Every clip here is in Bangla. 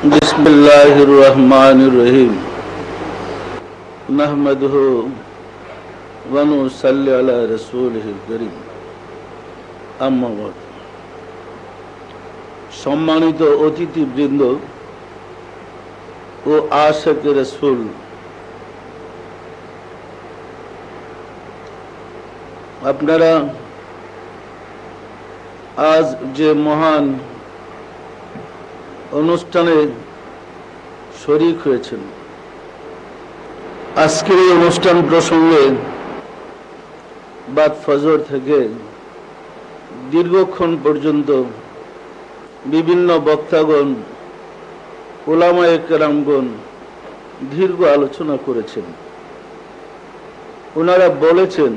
बिस्मिल्लाहिर्रहमानिर्रहीम नहमदुहु व नुसल्ली अला रसूलिहिल करीम अम्मा बाद। सम्मानित अतिथिबृंद ও আশিক রাসূল, আপনারা আজ যে মহান অনুষ্ঠানে শরীক হয়েছেন, আজকের এই অনুষ্ঠান প্রসঙ্গে বাদ ফজর থেকে দীর্ঘক্ষণ পর্যন্ত বিভিন্ন বক্তাগণ, উলামায়ে কেরামগণ দীর্ঘ আলোচনা করেছেন। ওনারা বলেছেন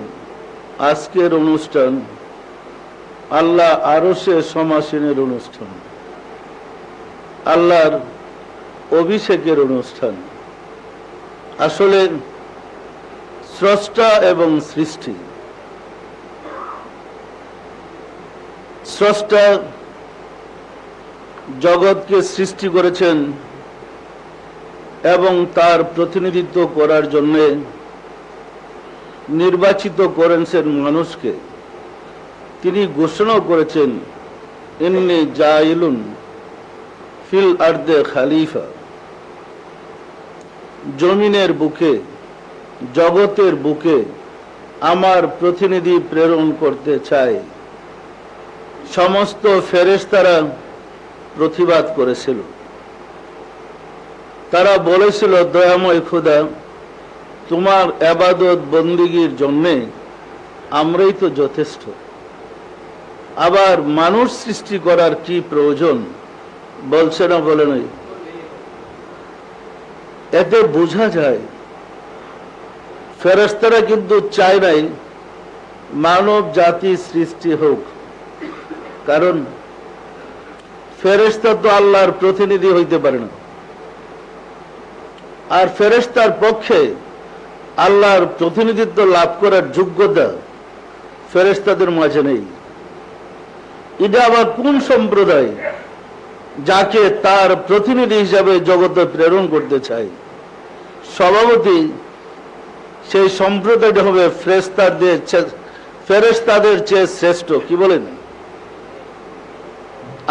আজকের অনুষ্ঠান আল্লাহ আরশে সমাসীনের অনুষ্ঠান, আল্লাহর অভিষেকের অনুষ্ঠান। আসলে স্রষ্টা এবং সৃষ্টি, স্রষ্টা জগৎকে সৃষ্টি করেছেন এবং তার প্রতিনিধিত্ব করার জন্য নির্বাচিত করেছেন মানুষকে। তিনি ঘোষণা করেছেন ইন্নী জাইলুন ফিল আরদে খালিফা, জমিনের বুকে, জগতের বুকে আমার প্রতিনিধি প্রেরণ করতে চাই। সমস্ত ফেরেশতারা প্রতিবাদ করেছিল। তারা বলেছিল, দয়াময় খোদা, তোমার ইবাদত বন্দেগীর জন্য আমরাই তো যথেষ্ট, আবার মানুষ সৃষ্টি করার কি প্রয়োজন? বলছে না, বলে নাই? এতে বোঝা যায় ফেরেশতারা কিন্তু চায় নাই মানব জাতি সৃষ্টি হোক, কারণ ফেরেশতা তো আল্লাহর প্রতিনিধি হইতে পারে না, আর ফেরেশতার পক্ষে আল্লাহর প্রতিনিধিত্ব লাভ করার যোগ্যতা ফেরেশতাদের মাঝে নেই। এটা আবার কোন সম্প্রদায় যাকে তার প্রতিনিধি হিসাবে জগতে প্রেরণ করতে চায়? স্বভাবতই সেই সম্প্রদায়টা হবে ফেরেশতাদের চেয়ে শ্রেষ্ঠ, কি বলেন?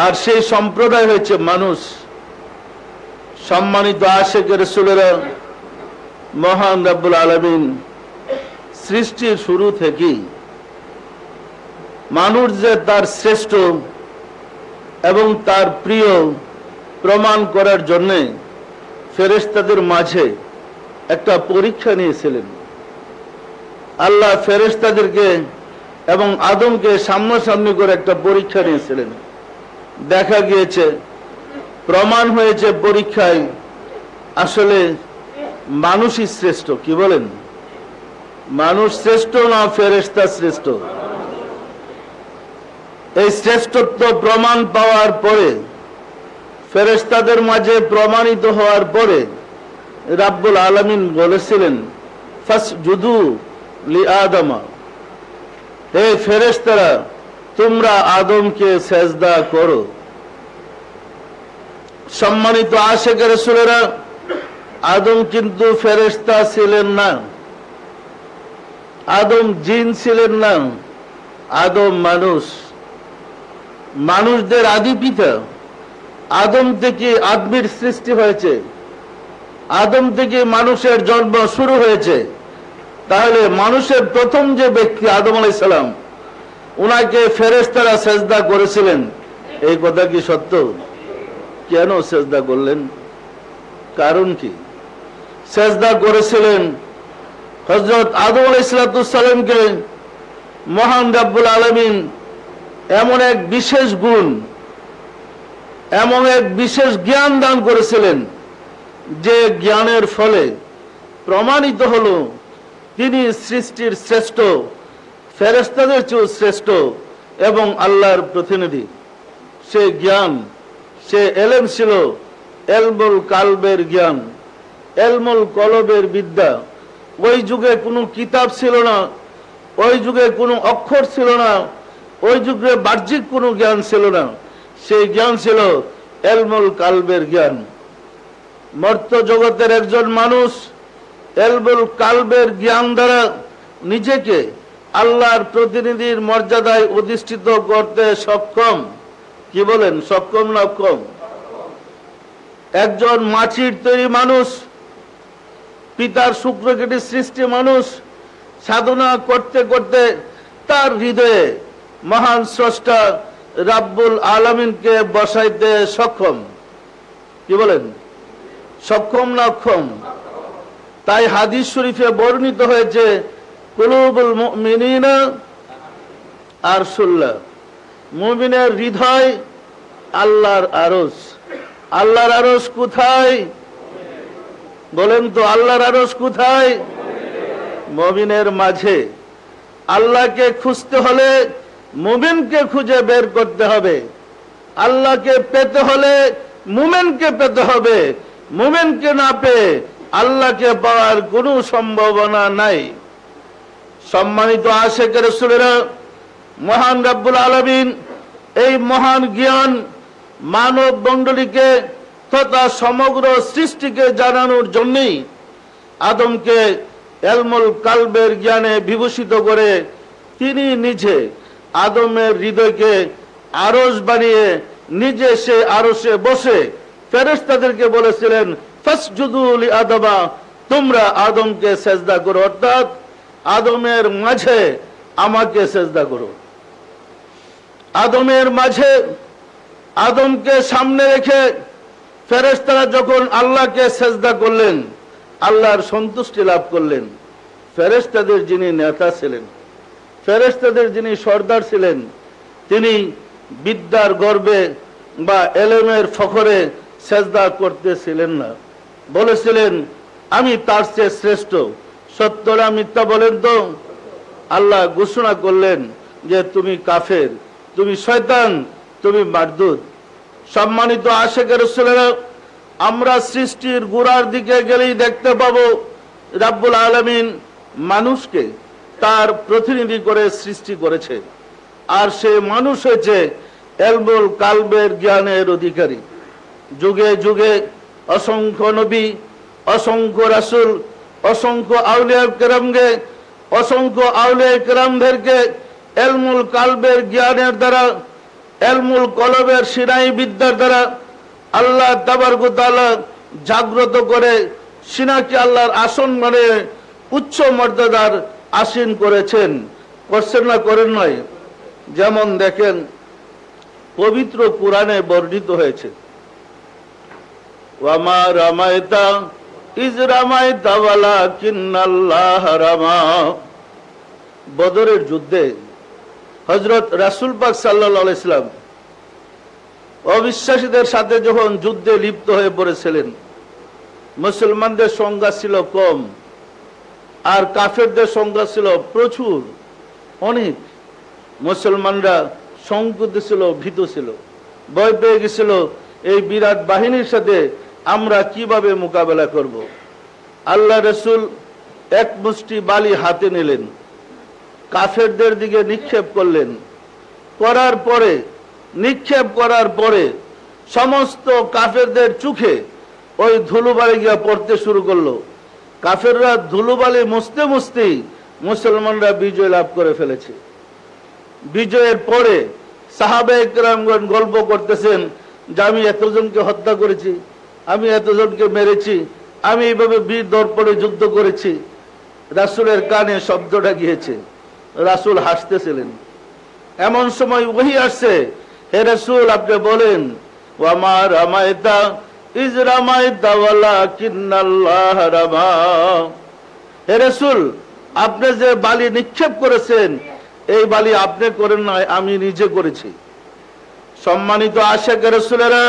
আর সেই সম্প্রদায় হচ্ছে মানুষ। সম্মানিত আশিক রাসূলেরা, মহান রব্বুল আলামিন সৃষ্টির শুরু থেকেই মানুষ যে তার শ্রেষ্ঠ এবং তার প্রিয় প্রমাণ করার জন্য ফেরেশতাদের মাঝে একটা পরীক্ষা নিয়েছিলেন। আল্লাহ ফেরেশতাদেরকে এবং আদমকে সামনাসামনি করে একটা পরীক্ষা নিয়েছিলেন। দেখা গিয়েছে, প্রমাণ হয়েছে পরীক্ষায় আসলে মানুষই শ্রেষ্ঠ। কি বলেন? মানুষ শ্রেষ্ঠ না ফেরেশতা শ্রেষ্ঠ? এই শ্রেষ্ঠত্ব প্রমাণ পাওয়ার পরে, ফেরেশতাদের মাঝে প্রমাণিত হওয়ার পরে রাব্বুল আলামিন বলেছিলেন, ফাসজুদু লিআদমা, হে ফেরেশতারা, তোমরা আদমকে সেজদা করো। সম্মানিত আশিক রাসূলেরা, আদম কিন্তু ফেরেশতা ছিলেন না, আদম জিন ছিলেন না, আদম মানুষ, মানুষদের আদি পিতা। আদম থেকে আদমের সৃষ্টি হয়েছে, আদম থেকে মানুষের জন্ম শুরু হয়েছে। তাহলে মানুষের প্রথম যে ব্যক্তি আদম আলাইহিস সালাম, উনাকে ফেরেশতারা সেজদা করেছিলেন। এই কথা কি সত্য? কেন সেজদা করলেন? কারণ কি? সেজদা করেছিলেন হযরত আদম আলাইহিস সালামকে মহান রব্বুল আলামিন এমন এক বিশেষ গুণ, এমন এক বিশেষ জ্ঞান দান করেছিলেন, যে জ্ঞানের ফলে প্রমাণিত হলো তিনি সৃষ্টির শ্রেষ্ঠ, ফেরেশতাদের চেয়েও শ্রেষ্ঠ এবং আল্লাহর প্রতিনিধি। সে জ্ঞান, সে এলেম ছিল এলমুল কালবের জ্ঞান, এলমুল কলবের বিদ্যা। ওই যুগে কোনো কিতাব ছিল না, ওই যুগে কোনো অক্ষর ছিল না, ওই যুগে বাহ্যিক কোনো জ্ঞান ছিল না। সেই জ্ঞান ছিল এলমুল কালবের জ্ঞান। মর্ত জগতের একজন মানুষ এলবুল কালবের জ্ঞান দ্বারা নিজেকে আল্লাহর প্রতিনিধির মর্যাদায় অধিষ্ঠিত করতে সক্ষম? কি বলেন, সক্ষম না অক্ষম? একজন মাটির তৈরি মানুষ, পিতার শুক্রকেটি সৃষ্টি মানুষ সাধনা করতে করতে তার হৃদয়ে মহান স্রষ্টা রাব্বুল আলামিনকে বসাইতে সক্ষম। কি বলেন, সক্ষম না অক্ষম? তাই হাদিস শরীফে বর্ণিত হয়েছে কুলুবুল মুমিনিনা আরশুল্লাহ, মুমিনের হৃদয় আল্লাহর আরশ। আল্লাহর আরশ কোথায় বলেন তো? আল্লাহর আরশ কোথায়? মুমিনের মাঝে। আল্লাহকে খুঁজতে হলে মুমিনকে খুঁজে বের করতে হবে। আল্লাহকে পেতে হলে মুমিনকে পেতে হবে। মুমিনকে না পেয়ে আল্লাহকে পাওয়ার কোনো সম্ভাবনা নাই। সম্মানিত আশিক রাসূলেরা, মহান রব্বুল আলামিন এই মহান জ্ঞান মানব মণ্ডলীকে তথা সমগ্র সৃষ্টিকে জানানোর জন্যই আদমকে এলমুল কালবের জ্ঞানে বিভূষিত করে তিনি নিজে আদমের হৃদয়কে আরশ বানিয়ে নিজে সে আরশে বসে ফেরেশতাদেরকে বলেছিলেন, ফাসজুদু লি আদমা, তোমরা আদমকে সেজদা করো, অর্থাৎ আদমের মাঝে আমাকে সেজদা করো। আদমের মাঝে আদমকে সামনে রেখে ফেরেশতারা যখন আল্লাহকে সেজদা করলেন, আল্লাহর সন্তুষ্টি লাভ করলেন। ফেরেশতাদের যিনি নেতা ছিলেন, ফেরেশতাদের যিনি সর্দার ছিলেন, তিনি বিদ্যার গর্বে বা এলেমের ফখরে সেজদা করতেছিলেন না, বলেছিলেন আমি তার চেয়ে শ্রেষ্ঠ। সত্য না মিথ্যা বলেন তো? আল্লাহ ঘোষণা করলেন যে তুমি কাফের, তুমি শয়তান, তুমি মারদুদ। সম্মানিত আশিক রাসূলেরা, আমরা সৃষ্টির গোড়ার দিকে গেলেই দেখতে পাবো রাব্বুল আলামিন মানুষকে তার প্রতিনিধি করে সৃষ্টি করেছে, আর সে মানুষ হয়েছে এলমুল কালবের জ্ঞানের অধিকারী। যুগে যুগে অসংখ্য নবী, অসংখ্য রাসূল, অসংখ্য আউলিয়া কেরামকে, অসংখ্য আউলিয়া কেরামদেরকে এলমুল কালবের জ্ঞানের দ্বারা, এলমুল কলবের সিনাই বিদ্যার দ্বারা আল্লাহ তাবারক ওয়া তাআলা জাগ্রত করে সিনাকে আল্লাহর আসন মানে উচ্চ মর্যাদার আসীন করেছেন। করছেন না করেন নয়? যেমন দেখেন পবিত্র কোরআনে বর্ণিত হয়েছে, ওয়ামা রামাইতা ইজ রামাইতা ওয়ালাকিন্নাল্লাহ রামা। বদরের যুদ্ধে হযরত রাসূল পাক সাল্লাল্লাহু আলাইহি সাল্লাম অবিশ্বাসীদের সাথে যখন যুদ্ধে লিপ্ত হয়ে পড়েছিলেন, মুসলমানদের সংখ্যা ছিল কম আর কাফেরদের সংখ্যা ছিল প্রচুর, অনেক। মুসলমানরা সংকুচিত ছিল, ভীত ছিল, ভয় পেয়ে গেছিল এই বিরাট বাহিনীর সাথে আমরা কিভাবে মোকাবেলা করব। আল্লাহ রাসূল এক মুষ্টি বালি হাতে নিলেন, কাফেরদের দিকে নিক্ষেপ করলেন। নিক্ষেপ করার পরে সমস্ত কাফেরদের চোখে ওই ধুলোবালি গিয়া পড়তে শুরু করলো। কাফেররা ধুলোবালি মুছতে মুছতেই মুসলমানরা বিজয় লাভ করে ফেলেছে। বিজয়ের পরে সাহাবায়ে কেরামগণ গল্প করতেছেন যে আমি এতজনকে হত্যা করেছি, আমি এতজনকে মেরেছি, আমি এইভাবে বীর দর্পণে যুদ্ধ করেছি। রাসূলের কানে শব্দটা গিয়েছে, রাসূল হাসতেছিলেন। এমন সময় ওহী আসছে, হে রাসূল আপনি বলেন, ওয়ামা রামাইতা ইজ রামাইতা ওয়ালাকিন্নাল্লাহ রামা। হে রাসূল আপনি যে বালি নিক্ষেপ করেছেন, এই বালি আপনি করেন নাই, আমি নিজে করেছি। সম্মানিত আশিক রাসূলেরা,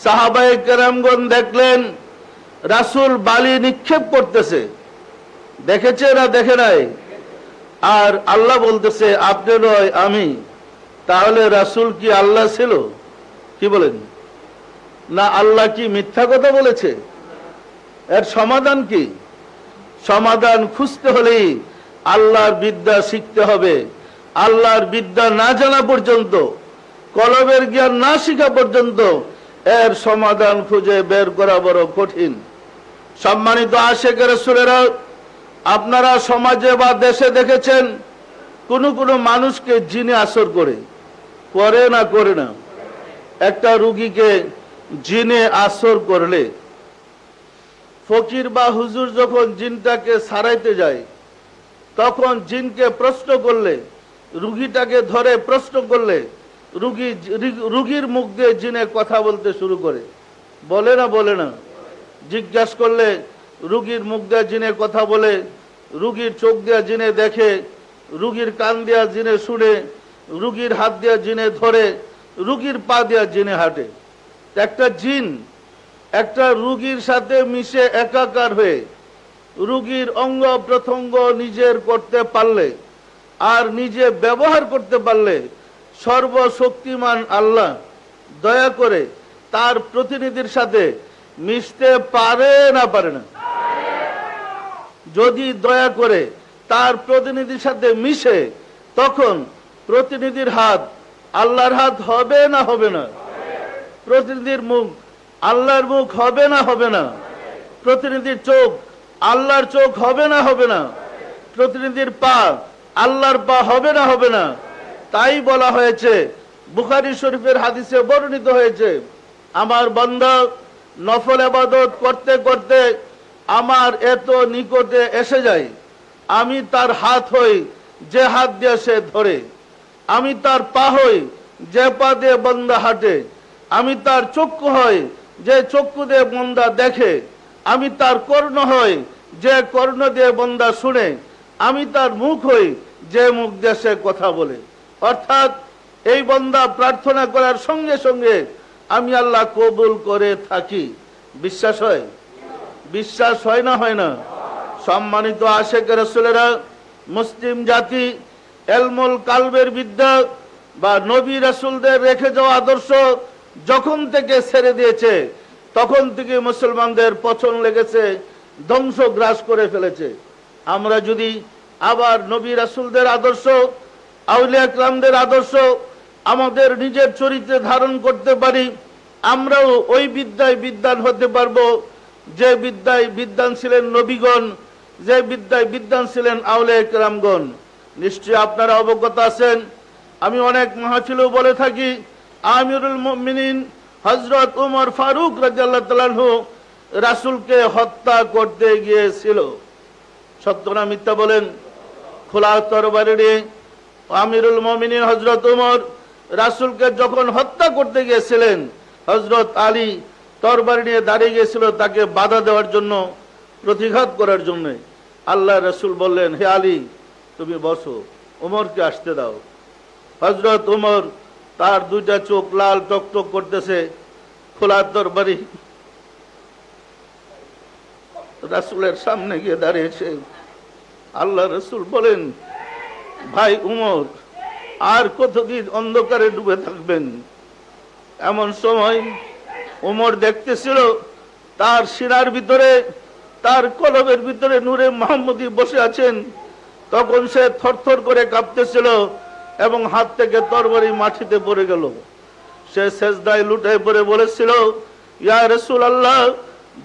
সাহাবায়ে কেরামগণ দেখলেন রাসূল বালি নিক্ষেপ করতেছে, দেখেছে না দেখে নাই? আর আল্লাহ বলতেছে আপনি নয় আমি। তাহলে রাসূল কি আল্লাহ ছিল? কি বলেন? না আল্লাহ কি মিথ্যা কথা বলেছে? এর সমাধান কি? সমাধান খুঁজতে হলেই আল্লাহর বিদ্যা শিখতে হবে। আল্লাহর বিদ্যা না জানা পর্যন্ত, কলবের জ্ঞান না শিখা পর্যন্ত এর সমাধান খুঁজে বের করা বড় কঠিন। সম্মানিত আশিক রাসূলেরা, আপনারা সমাজে বা দেশে দেখেছেন কোন কোন মানুষকে জিনে আসর করে না করে না। একটা রুগীকে জিনে আসর করলে ফকির বা হুজুর যখন জিনটাকে সারাইতে যায়, তখন জিনকে প্রশ্ন করলে, রুগীটাকে ধরে প্রশ্ন করলে রুগীর মুখ দিয়ে জিনে কথা বলতে শুরু করে। বলে না? জিজ্ঞাসা করলে রুগীর মুখ দিয়ে জিনে কথা বলে, রুগীর চোখ দিয়ে জিনে দেখে, রুগীর কান দিয়া জিনে শুনে, রুগীর হাত দিয়া জিনে ধরে, রুগীর পা দিয়া জিনে হাঁটে। একটা জিন একটা রুগীর সাথে মিশে একাকার হয়ে রুগীর অঙ্গ প্রত্যঙ্গ নিজের করতে পারলে আর নিজে ব্যবহার করতে পারলে সর্বশক্তিমান আল্লাহ দয়া করে তার প্রতিনিধির সাথে মিশতে পারে না পারে না? যদি দয়া করে তার প্রতিনিধির সাথে মিশে, তখন প্রতিনিধির হাত আল্লাহর হাত হবে না হবে না? প্রতিনিধির মুখ আল্লাহর মুখ হবে না হবে না? প্রতিনিধির চোখ আল্লাহর চোখ হবে না হবে না? প্রতিনিধির পা আল্লাহর পা হবে না হবে না? তাই বলা হয়েছে, বুখারী শরীফের হাদিসে বর্ণিত হয়েছে, আমার বান্দা নফল ইবাদত করতে করতে আমার এত নিকটে এসে যায়, আমি তার হাত হই যে হাত দিয়ে সে ধরে, আমি তার পা হই যে পা দিয়ে বান্দা হাঁটে, আমি তার চক্ষু হই যে চক্ষু দিয়ে বান্দা দেখে, আমি তার কর্ণ হই যে কর্ণ দিয়ে বান্দা শুনে, আমি তার মুখ হই যে মুখ দিয়ে সে কথা বলে। অর্থাৎ এই বান্দা প্রার্থনা করার সঙ্গে সঙ্গে আমি আল্লাহ কবুল করে থাকি। বিশ্বাস হয়? বিশ্বাস হয় না হয় না? সম্মানিত আশিক রাসূলেরা, মুসলিম জাতি এলমুল কালবের বিদ্যা বা নবী রাসূলদের রেখে যাওয়া আদর্শ যখন থেকে ছেড়ে দিয়েছে, তখন থেকে মুসলমানদের পছন লেগেছে, ধ্বংস গ্রাস করে ফেলেছে। আমরা যদি আবার নবী রাসূলদের আদর্শ, আউলিয়া কেরামদের আদর্শ আমাদের নিজের চরিত্রে ধারণ করতে পারি, আমরাও ওই বিদ্যায় বিদ্বান হতে পারবো যে বিদ্যায় বিদ্বান ছিলেন নবীগণ, যে বিদ্যায় বিদ্বান ছিলেন আউলিয়া কেরামগণ। নিশ্চয়ই আপনারা অবগত আছেন, আমি অনেক মাহফিলেও বলে থাকি, আমিরুল মুমিনিন হযরত ওমর ফারুক রাদিয়াল্লাহু তাআলা আনহু রাসূলকে হত্যা করতে গিয়েছিল। সত্য না মিথ্যা বলেন? খোলা তরবারি নিয়ে আমিরুল মুমিনিন হযরত ওমর রাসূলকে যখন হত্যা করতে গিয়েছিলেন, হযরত আলী তরবারি নিয়ে দাঁড়িয়ে গিয়েছিল তাকে বাধা দেওয়ার জন্য, প্রতিঘাত করার জন্য। আল্লাহ রাসূল বললেন, হে আলী তুমি বসো, ওমরকে আসতে দাও। হযরত ওমর, তার দুইটা চোখ লাল টকটক করতেছে, খোলা তরবারি রাসূলের সামনে গিয়ে দাঁড়িয়েছে। আল্লাহ রাসূল বলেন, ভাই উমর, আর কতদিন অন্ধকারে ডুবে থাকবেন? এমন সময় উমর দেখতেছিল তার সিনার ভিতরে, তার কলবের ভিতরে নূরে মুহাম্মদী বসে আছেন। তখন সে থরথর করে কাঁপতেছিল এবং হাত থেকে তরবারি মাটিতে পড়ে গেল। সে সেজদায় লুটায় পড়ে বলেছিল, ইয়া রাসূলুল্লাহ,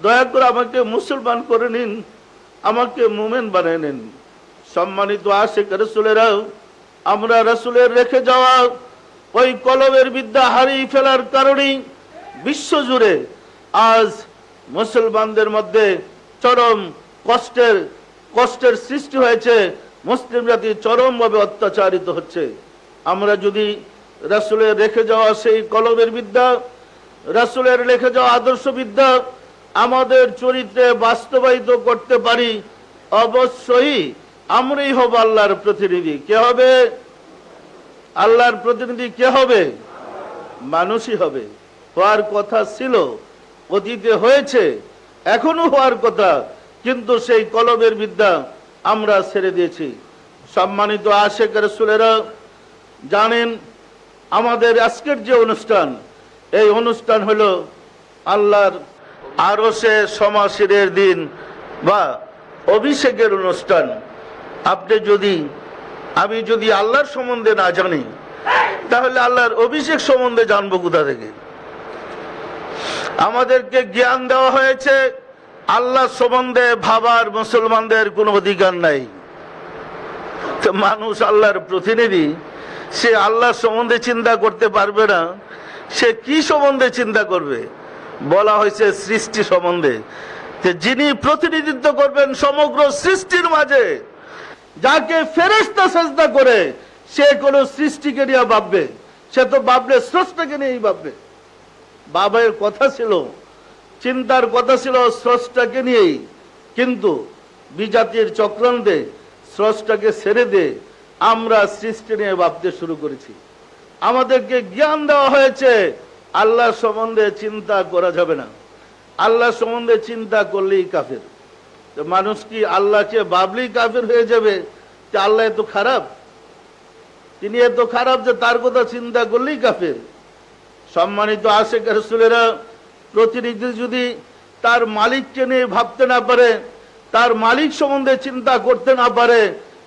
দয়া করে আমাকে মুসলমান করে নিন, আমাকে মুমিন বানিয়ে নিন। সম্মানিত আশিক রাসূলেরা, আমরা রাসূলের রেখে যাওয়া ওই কলবের বিদ্যা হারিয়ে ফেলার কারণেই বিশ্বজুড়ে আজ মুসলমানদের মধ্যে চরম কষ্টের সৃষ্টি হয়েছে। মুসলিম জাতি চরমভাবে অত্যাচারিত হচ্ছে। আমরা যদি রাসূলের রেখে যাওয়া সেই কলবের বিদ্যা, রাসূলের রেখে যাওয়া আদর্শ বিদ্যা আমাদের চরিত্রে বাস্তবায়িত করতে পারি, অবশ্যই আমরাই হব আল্লাহর প্রতিনিধি। কে হবে? আল্লাহর প্রতিনিধি কে হবে? মানুষই হবে। হওয়ার কথা ছিল, অতীতে হয়েছে, এখনো হওয়ার কথা, কিন্তু সেই কলবের বিদ্যা আমরা ছেড়ে দিয়েছি। সম্মানিত আশিক রাসূলেরা, জানেন আমাদের আজকের যে অনুষ্ঠান, এই অনুষ্ঠান হলো আল্লাহর আরশে সমাসীনের দিন বা অভিষেকের অনুষ্ঠান। আমি যদি আল্লাহর সম্বন্ধে না জানি, তাহলে আল্লাহর অভিষেক সম্বন্ধে জানবো কোথা থেকে? আমাদেরকে জ্ঞান দেওয়া হয়েছে আল্লাহ সম্বন্ধে ভাবার মুসলমানদের কোনো অধিকার নাই। তো মানুষ আল্লাহর প্রতিনিধি, সে আল্লাহ সম্বন্ধে চিন্তা করতে পারবে না, সে কি সম্বন্ধে চিন্তা করবে? বলা হয়েছে সৃষ্টি সম্বন্ধে, যে যিনি প্রতিনিধিত্ব করবেন সমগ্র সৃষ্টির মাঝে, যাকে ফেরেশতা সেজদা করে সে কোন সৃষ্টিকে নিয়ে ভাববে? সে তো ভাবলে স্রষ্টাকে নিয়েই ভাববে। বাবার কথা ছিল, চিন্তার কথা ছিল স্রষ্টাকে নিয়েই, কিন্তু বিজাতির চক্রান্তে স্রষ্টাকে ছেড়ে দিয়ে আমরা সৃষ্টি নিয়ে ভাবতে শুরু করেছি। আমাদেরকে জ্ঞান দেওয়া হয়েছে আল্লাহ সম্বন্ধে চিন্তা করা যাবে না, আল্লাহ সম্বন্ধে চিন্তা করলেই কাফের। তো মানুষ কি আল্লাহকে ভাবলেই কাফের হয়ে যাবে যে আল্লাহ এত খারাপ, তিনি এত খারাপ যে তার কথা চিন্তা করলেই কাফের? সম্মানিত আশিক রাসূলেরা, প্রতিনিধি যদি তার মালিককে নিয়ে ভাবতে না পারে, তার মালিক সম্বন্ধে চিন্তা করতে না পারে,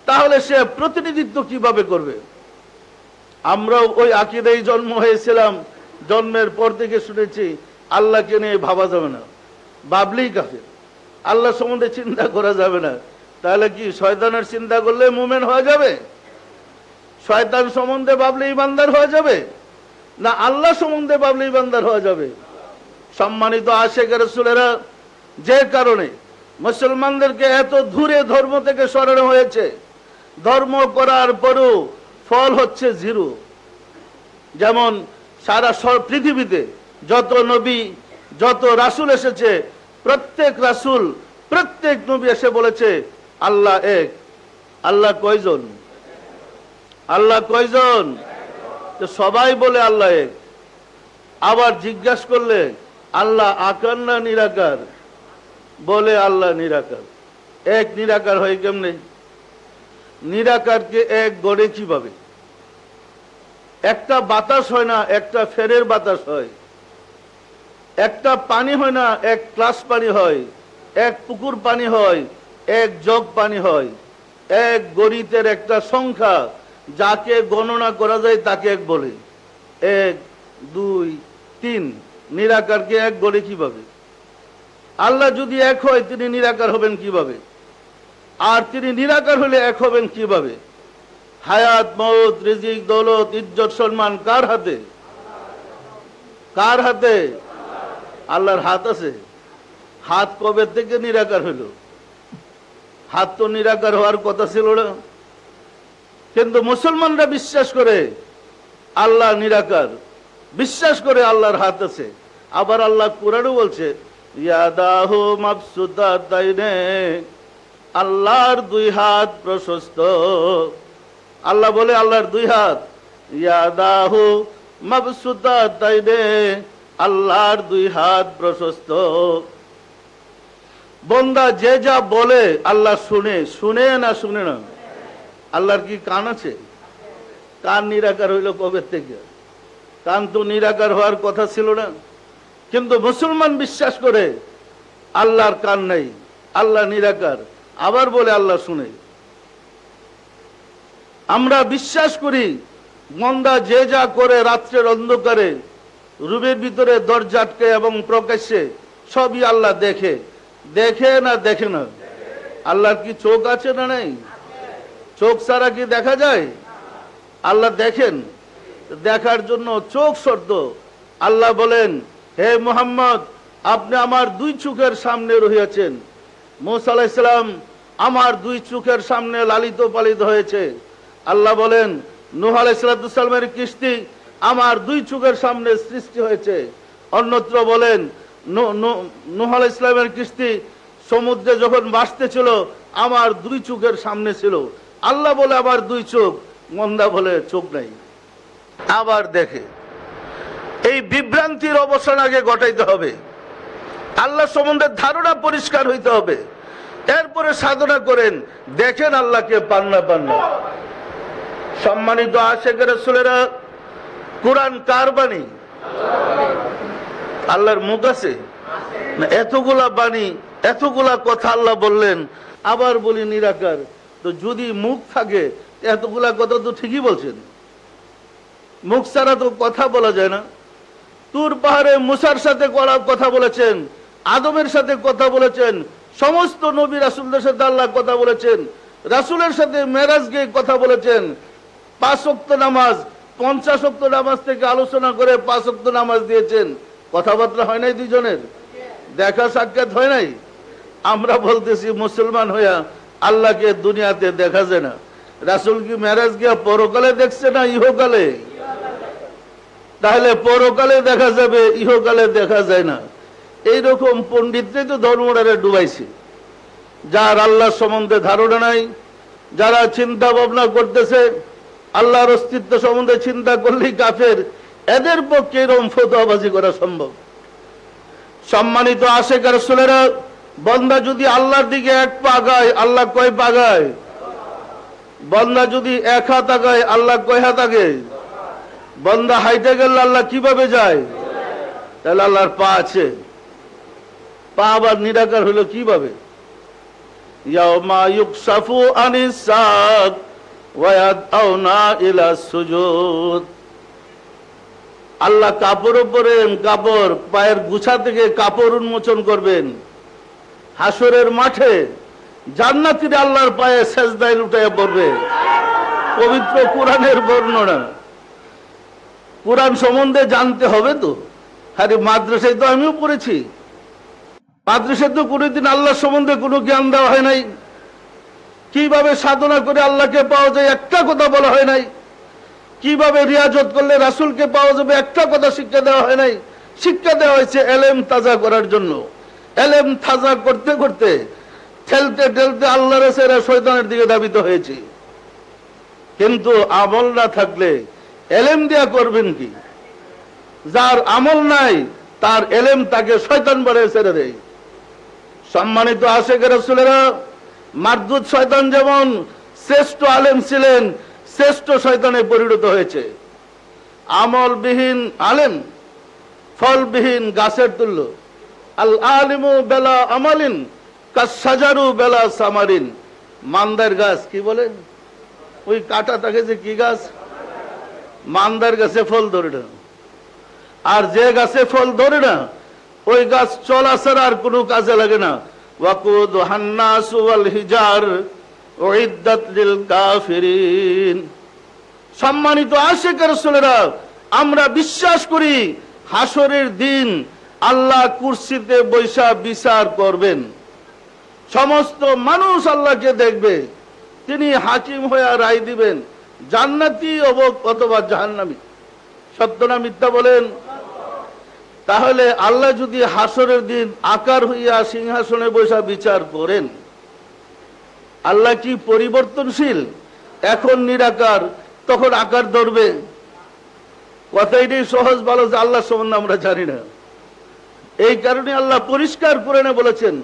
তাহলে সে প্রতিনিধিত্ব কিভাবে করবে? আমরাও ওই আকীদায় জন্ম হয়েছিলাম, জন্মের পর থেকে শুনেছি আল্লাহকে নিয়ে ভাবা যাবে না, ভাবলেই কাফের। আল্লাহ সম্বন্ধে চিন্তা করা যাবে না, তাহলে কি শয়তানের চিন্তা করলে মুমিন হয়ে যাবে? শয়তান সম্বন্ধে ভাবলে ইমানদার হয়ে যাবে, না আল্লাহ সম্বন্ধে ভাবলে ইমানদার হয়ে যাবে? সম্মানিত আশিক রাসূলেরা, যে কারণে মুসলমানদেরকে এত দূরে ধর্ম থেকে সরানো হয়েছে, ধর্ম করার পরও ফল হচ্ছে জিরো। যেমন সারা পৃথিবীতে যত নবী, যত রাসূল এসেছে, প্রত্যেক রাসূল, প্রত্যেক নবী এসে বলেছে আল্লাহ এক। আল্লাহ কয়জন? আল্লাহ কয়জন? তো সবাই বলে আল্লাহ এক। আবার জিজ্ঞাসা করলে আল্লাহ আকার না নিরাকার? বলে আল্লাহ নিরাকার। এক নিরাকার হয় কেমনে? নিরাকারকে এক গড়ে কিভাবে? একটা বাতাস হয় না, একটা ফেরের বাতাস হয়। একটা পানি হয় না, এক গ্লাস পানি হয়। এক পুকুর পানি হয়, এক জগ পানি হয়। এক গণিতের একটা সংখ্যা, যাকে গণনা করা যায় তাকে এক বলে। 1, 2, 3। নিরাকারকে এক গড়ে কিভাবে? আল্লাহ যদি এক হয় তিনি নিরাকার হবেন কিভাবে? আর তিনি নিরাকার হলে এক হবেন কিভাবে? হায়াত, মওত, রিজিক, দৌলত, ইজ্জত, সম্মান কার হাতে? কার হাতে? আল্লাহর হাত আছে। হাত কবে থেকে নিরাকার হলো? হাত তো নিরাকার হওয়ার কথা ছিল না। কিন্তু মুসলমানরা বিশ্বাস করে আল্লাহ নিরাকার, বিশ্বাস করে আল্লাহর হাত আছে। আবার আল্লাহ কুরআনে বলছে ইয়াদাহু মাবসুতাতাইনে, আল্লাহর দুই হাত প্রশস্ত। আল্লাহ বলে আল্লাহর দুই হাত। ইয়াদাহু মাবসুতাতাইনে, আল্লাহর দুই হাত প্রশস্ত। বান্দা যে যা বলে আল্লাহ শুনে, শুনে না শুনে না? আল্লাহর কি কান আছে? কান নিরাকার হইল কবে থেকে? কান তো নিরাকার হওয়ার কথা ছিল না। কিন্তু মুসলমান বিশ্বাস করে আল্লাহর কান নাই, আল্লাহ নিরাকার, আবার বলে আল্লাহ শুনে। আমরা বিশ্বাস করি মন্দা যে যা করে রাত্রের অন্ধকারে, রুমের ভিতরে দরজা আটকে এবং প্রকাশ্যে, সবই আল্লাহ দেখে। দেখে না দেখে না? আল্লাহর কি চোখ আছে না নাই? চোখ ছাড়া কি দেখা যায়? আল্লাহ দেখেন, দেখার জন্য চোখ শর্ত। আল্লাহ বলেন হে মুহাম্মদ, আপনি আমার দুই চোখের সামনে রহিয়াছেন। মূসা আলাইহিস সালাম আমার দুই চোখের সামনে লালিত পালিত হয়েছে। আল্লাহ বলেন নূহ আলাইহিস সালামের কিস্তি আমার দুই চোখের সামনে সৃষ্টি হয়েছে। অন্যত্র বলেন নূহ আলাইহিস সালামের কিস্তি সমুদ্রে যখন ভাসতে ছিল আমার দুই চোখের সামনে ছিল। আল্লাহ বলে আবার দুই চোখ, মন্দা বলে চোখ নাই। আবার দেখে। এই বিভ্রান্তির অবসান আগে ঘটাইতে হবে। আল্লাহ সম্বন্ধে ধারণা পরিষ্কার হইতে হবে, এরপরে সাধনা করেন, দেখেন আল্লাহকে পান না পান না। সম্মানিত আশিক রাসূলেরা, কুরআন কার বাণী? আল্লাহর মুখ আছে না? এতগুলা বাণী, এতগুলা কথা আল্লাহ বললেন, আবার বলি নিরাকার। তো যদি মুখ থাকে এতগুলা কথা তো ঠিকই বলছেন। মুখ ছাড়া তো কথা বলা যায় না। তুর পাহাড়ে মুসার সাথে কথা বলেছেন, আদমের সাথে কথা বলেছেন, সমস্ত নবী রাসূলদের সাথে আল্লাহ কথা বলেছেন, রাসূলের সাথে মেরাজ গিয়ে কথা বলেছেন। 5 ওয়াক্ত নামাজ 50 ওয়াক্ত নামাজ থেকে আলোচনা করে 5 ওয়াক্ত নামাজ দিয়েছেন। কথাবার্তা হয় নাই দুইজনের, দেখা সাক্ষাৎ হয় নাই। আমরা বলতেছি মুসলমান হইয়া আল্লাহকে দুনিয়াতে দেখা যায় না। রাসূল কি মেরাজ গিয়া পরকালে দেখছে না ইহকালে? তাহলে পরকালে দেখা যাবে, ইহকালে দেখা যায় না। এইরকম পণ্ডিতরাই তো ধর্মটারে ডুবাইছে। যার আল্লাহ সম্বন্ধে ধারণা নাই, যারা চিন্তা ভাবনা করতেছে আল্লাহর অস্তিত্ব সম্বন্ধে চিন্তা করলেই কাফের, এদের পক্ষে এরকম ফতোয়াবাজি করা সম্ভব। সম্মানিত আশিক রাসূলেরা, বান্দা যদি আল্লাহর দিকে এক পা আগায়, আল্লাহ কয় পা আগায়? বান্দা যদি এক হাত আগায়, আল্লাহ কয় হাত আগে? বান্দা হাইটে গেলে আল্লাহ কিভাবে যায়? তাহলে আল্লাহর পা আছে, পা আবার নিরাকার হলো কিভাবে? ইয়াউমা ইউকশাফু আনিস সাক ওয়া ইয়াদউনা ইলা সুজুদ। আল্লাহ কাপড় উপরে কাপড়, পায়ের গুছা থেকে কাপড় উন্মোচন করবেন। হাসরের মাঠে জান্নাতীরা আল্লাহর পায়ে সেজদায় লুটাইয়া পড়বে। পবিত্র কোরআনের বর্ণনা। কোরআন সম্বন্ধে জানতে হবে তো। আরে মাদ্রাসায় তো আমিও পড়েছি, মাদ্রাসায় তো কোনোদিন আল্লাহ সম্বন্ধে কোনো জ্ঞান দেওয়া হয় নাই। কিভাবে সাধনা করে আল্লাহকে পাওয়া যায় একটা কথা বলা হয় নাই। কিভাবে রিয়াজত করলে রাসূলকে পাওয়া যাবে একটা কথা শিক্ষা দেওয়া হয় নাই। শিক্ষা দেওয়া হয়েছে এলেম তাজা করার জন্য। এলেম তাজা করতে করতে ঠেলতে ঠেলতে আল্লাহর ছেড়ে শয়তানের দিকে ধাবিত হয়েছে। কিন্তু আমল না থাকলে এলেম দিয়া করবেন কি? যার আমল নাই তার এলেম তাকে শয়তান বানিয়ে ছেড়ে দেয়। সম্মানিত আশিক রাসূলেরা, মারদুদ শয়তান যেমন শ্রেষ্ঠ আলেম ছিলেন, শ্রেষ্ঠ শয়তানে পরিণত হয়েছে। আমলবিহীন আলেম ফলবিহীন গাছের তুল্য। আল আলিমু বেলা আমালিন কাসাজারু বেলা সামারিন। মান্দার গাছ কি বলে? ওই কাটা থাকে যে কি গাছ? মান্দার গাছে ফল ধরে না। আর যে গাছে ফল ধরে না ওই গাছ চলা ছাড়া আর কোনো কাজে লাগে না। ওয়াকুদু হান্নাসু ওয়াল হিজার উইদ্দাত লিল কাফিরিন। সম্মানিত আশিক রাসূলেরা, আমরা বিশ্বাস করি হাসরের দিন আল্লাহ কুরসিতে বৈশা বিচার করবেন। সমস্ত মানুষ আল্লাহকে দেখবে, তিনি হাকিম হয়ে রায় দিবেন, জান্নাতি অথবা জাহান্নামী। সত্য না মিথ্যা বলেন? তাহলে আল্লাহ যদি হাসরের দিন আকার হইয়া সিংহাসনে বৈশা বিচার করেন, আল্লাহ কি পরিবর্তনশীল? এখন নিরাকার, তখন আকার ধরবে? কথাইটাই সহজ ভালো যে আল্লাহ সম্বন্ধে আমরা জানি না। এই কারণে আল্লাহ পরিষ্কার করে বলেছেন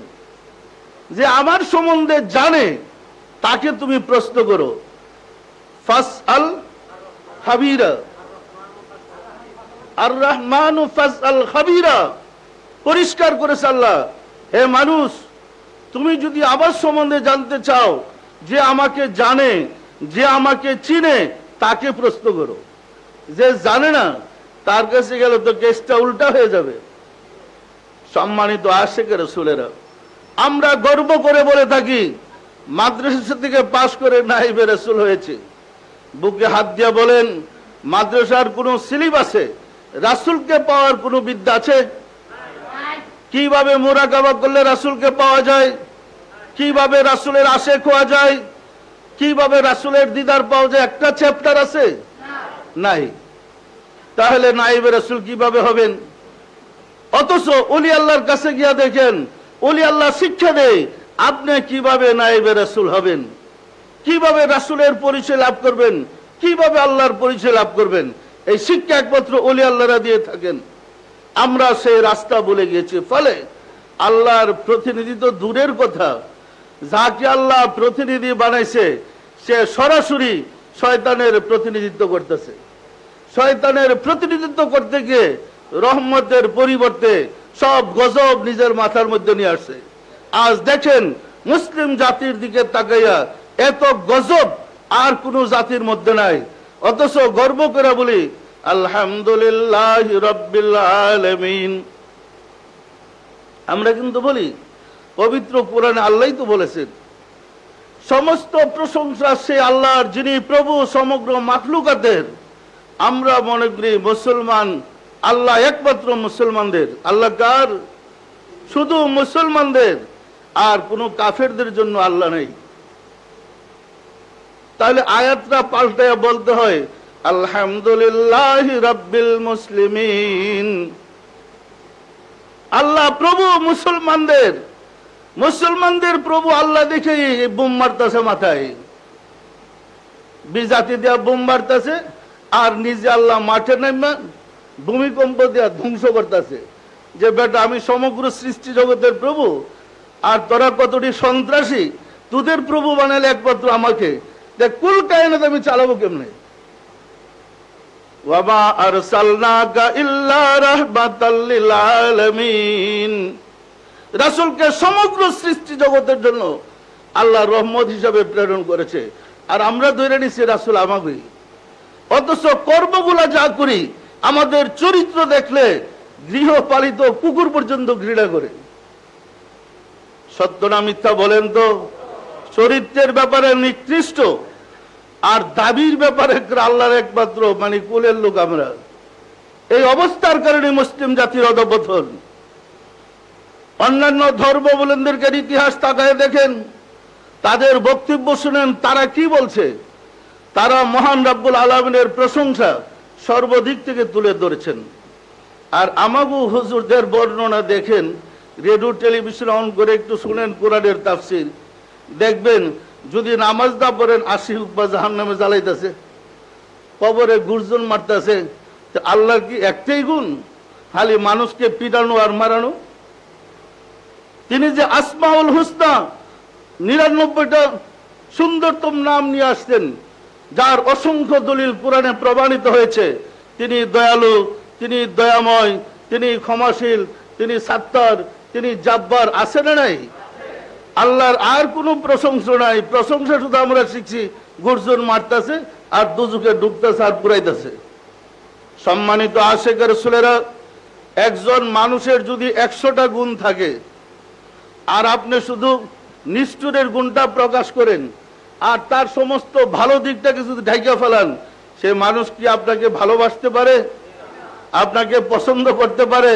যে আমার সম্বন্ধে জানে তাকে তুমি প্রশ্ন করো। ফাসআল খাবীরা, আর রহমানু ফাসআল খাবীরা। পরিষ্কার করেছে আল্লাহ, হে মানুষ, তুমি যদি আমার সম্বন্ধে জানতে চাও, যে আমাকে জানে, যে আমাকে চিনে, তাকে প্রশ্ন করো। যে জানে না তার কাছে গেলে তো কেসটা উল্টা হয়ে যাবে। সম্মানিত আশিক রাসূলেরা, আমরা গর্ব করে বলে থাকি মাদ্রাসা থেকে পাশ করে নাইবে রাসূল হয়েছে। বুকে হাত দিয়ে বলেন, মাদ্রাসার কোনো সিলেবাসে রাসূলকে পাওয়ার কোনো বিদ্যা আছে? কিভাবে মুরাকাবা করলে রাসূলকে পাওয়া যায়? কিভাবে রাসূলের আশিক হওয়া যায়? কিভাবে রাসূলের দিদার পাওয়া যায়? একটা চ্যাপ্টার আছে? নাই। তাহলে নাইবে রাসূল কিভাবে হবেন? অথচ ওলি আল্লাহর কাছে গিয়া দেখেন, ওলি আল্লাহ শিক্ষা দেয় আপনি কিভাবে নাইবে রাসূল হবেন, কিভাবে রাসূলের পরিচয় লাভ করবেন, কিভাবে আল্লাহর পরিচয় লাভ করবেন। এই শিক্ষা একমাত্র ওলি আল্লাহরা দিয়ে থাকেন। আমরা সেই রাস্তা বলে গিয়েছি। ফলে আল্লাহর প্রতিনিধি তো দূরের কথা, যাকে আল্লাহ প্রতিনিধি বানাইছে সে সরাসরি শয়তানের প্রতিনিধিত্ব করতেছে। শয়তানের প্রতিনিধিত্ব করতে গিয়ে রহমতের পরিবর্তে সব গজব নিজের মাথার মধ্যে নিয়ে আসছে। আজ দেখেন মুসলিম জাতির দিকে তাকাইয়া এত গজব আর কোন জাতির মধ্যে নাই। অথচ গর্ব করে বলি আলহামদুলিল্লাহি রাব্বিল আলামিন। আমরা কিন্তু বলি পবিত্র কোরআনে আল্লাহই তো বলেছেন সমস্ত প্রশংসা সে আল্লাহর যিনি প্রভু সমগ্র মাখলুকাতের। আমরা মনে করি মুসলমান, আল্লাহ একমাত্র মুসলমানদের। আল্লাহ কার? শুধু মুসলমানদের, আর কোনো কাফেরদের জন্য আল্লাহ নেই। তাহলে আয়াতটা পাল্টায় বলতে হয় আলহামদুলিল্লাহি রাব্বিল মুসলিমিন। আল্লাহ প্রভু মুসলমানদের, মুসলমানদের প্রভু আল্লাহ দেখে বোম মারতেছে মাথায়, বিজাতি দেওয়া বোম মারতেছে, আর নিজে আল্লাহ মাঠে নেমে ভূমিকম্প দেওয়া ধ্বংস করতেছে যে বেটা আমি সমগ্র সৃষ্টি জগতের প্রভু, আর তোরা কতটি সন্ত্রাসী, তোদের প্রভু বানালে একমাত্র আমাকে, দেখ কুল কায়নাত আমি চালাবো কেমনে? ওয়ামা আরসালনাকা ইল্লা রাহমাতাল লিল আলামিন। রাসূলকে সমগ্র সৃষ্টি জগতের জন্য আল্লাহ রহমত হিসাবে প্রেরণ করেছে, আর আমরা ধরে নিছি রাসূল আমাকে। অথচ কর্মগুলা যা করি, আমাদের চরিত্র দেখলে গৃহপালিত কুকুর পর্যন্ত ঘৃণা করে। সত্য না মিথ্যা বলেন তো? চরিত্রের ব্যাপারে নিকৃষ্ট, আর দাবির ব্যাপারে আল্লাহর একমাত্র মানে কুলের লোক আমরা। এই অবস্থার কারণে মুসলিম জাতির অধঃপতন। অন্যান্য ধর্মাবলম্বীদেরকে ইতিহাস তাকায় দেখেন, তাদের বক্তব্য শুনেন, তারা কি বলছে। তারা মহান রব্বুল আলামিনের প্রশংসা সর্বদিক থেকে তুলে ধরেছেন। আর আমাগো হুজুরদের বর্ণনা দেখেন, রেডিও টেলিভিশন অন করে একটু শুনেন কোরআনের তাফসীর, দেখবেন যদি নামাজ না পড়েন 80 হুকবা জাহান্নামে জ্বালাইতেছে, কবরে গুর্জন মারতেছে। আল্লাহর কি একটাই গুণ, খালি মানুষকে পিটানো আর মারানো? তিনি যে আসমাউল হুসনা 99টা সুন্দরতম নাম নিয়ে আসতেন, যার অসংখ্য দলিল কোরআনে প্রমাণিত হয়েছে। তিনি দয়ালু, তিনি দয়াময়, তিনি ক্ষমাশীল, তিনি সাত্তার, তিনি জাব্বার। আছে না নাই? আল্লাহর আর কোনো প্রশংসা নাই। প্রশংসা শুধু আমরা শিখছি গর্জন মারতেছে আর দুজকে ডুবতেছে আর পুরাইতেছে। সম্মানিত আশিক রাসূলেরা, একজন মানুষের যদি 100টা গুণ থাকে, আর আপনি শুধু নিষ্ঠুরের গুণটা প্রকাশ করেন, আর তার সমস্ত ভালো দিকটাকে যদি ঢাইকা ফেলান, সে মানুষ কি আপনাকে ভালোবাসতে পারে? আপনাকে পছন্দ করতে পারে?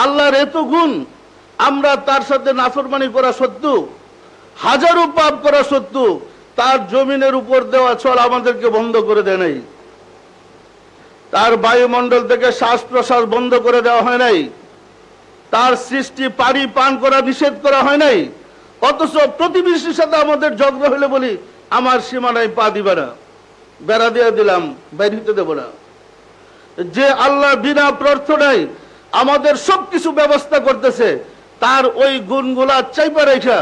আল্লাহর এত গুণ, আমরা তার সাথে নাফরমানি করা সত্ত্বেও, হাজারো পাপ করা সত্ত্বেও, তার জমিনের উপর দেওয়া ছল আমাদেরকে বন্ধ করে দেয় নাই। তার বায়ুমণ্ডল থেকে শ্বাস প্রশ্বাস বন্ধ করে দেওয়া হয় নাই। তার সৃষ্টি পানি পান করা নিষেধ করা হয় নাই। অথচ প্রতিবেশীর সাথে আমাদের ঝগড়া হলে বলি আমার সীমানায় পা দিবে না, বেড়া দিয়ে দিলাম, বাইরে হতে দেব না। যে আল্লাহ বিনা প্রার্থনায় আমাদের সবকিছু ব্যবস্থা করতেছে, তার ওই গুণগুলা চাইপা রেখা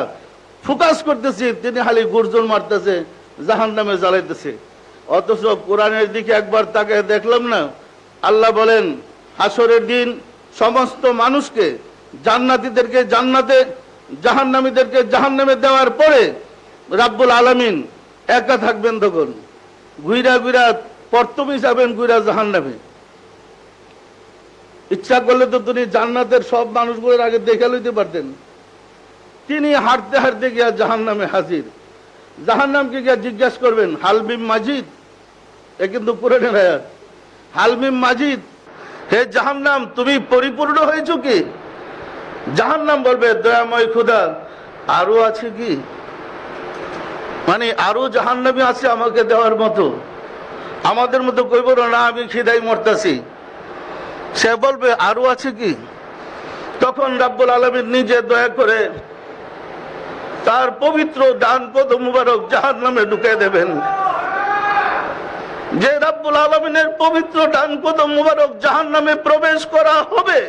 ফোকাস করতেছি, তিনি খালি গর্জন মারতেছে, জাহান্নামে জ্বালাইতেছে। অথচ কোরআনের দিকে একবার তাকে দেখলাম না? আল্লাহ বলেন হাসরের দিন সমস্ত মানুষকে, জান্নাতীদেরকে জান্নাতে, জাহান্নামীদেরকে জাহান্নামে দেওয়ার পরে রাব্বুল আলামিন একা থাকবেন, তখন ঘুইরা ঘুইরা প্রথমেই যাবেন ঘুইরা জাহান্নামে। ইচ্ছা করলে তো তিনি জান্নাতের সব মানুষগুলোর আগে দেখে লইতে পারতেন। তিনি হাঁটতে হাঁটতে গিয়া জাহান্নামে হাজির। জাহান্নামকে গিয়া জিজ্ঞাসা করবেন হালমিম মাজিদ, এ কিন্তু কোরআনের আয়াত। হালমিম মাজিদ, হে জাহান্নাম তুমি পরিপূর্ণ হয়েছো কি? জাহান্নাম বলবে দয়াময় খোদা আরো আছে কি? মানে আরো জাহান্নামী আছে আমাকে দেওয়ার মতো? আমাদের মতো কইব না আমি খিদাই মরতাছি। সে বলবে আরো আছে কি? তখন রাব্বুল আলামিন নিজে দয়া করে তার পবিত্র ডান পদ মুবারক জাহান্নামে ঢুকে দেবেন। যে রাব্বুল আলামিনের পবিত্র ডান পদ মুবারক জাহান্নামে প্রবেশ করা হবে,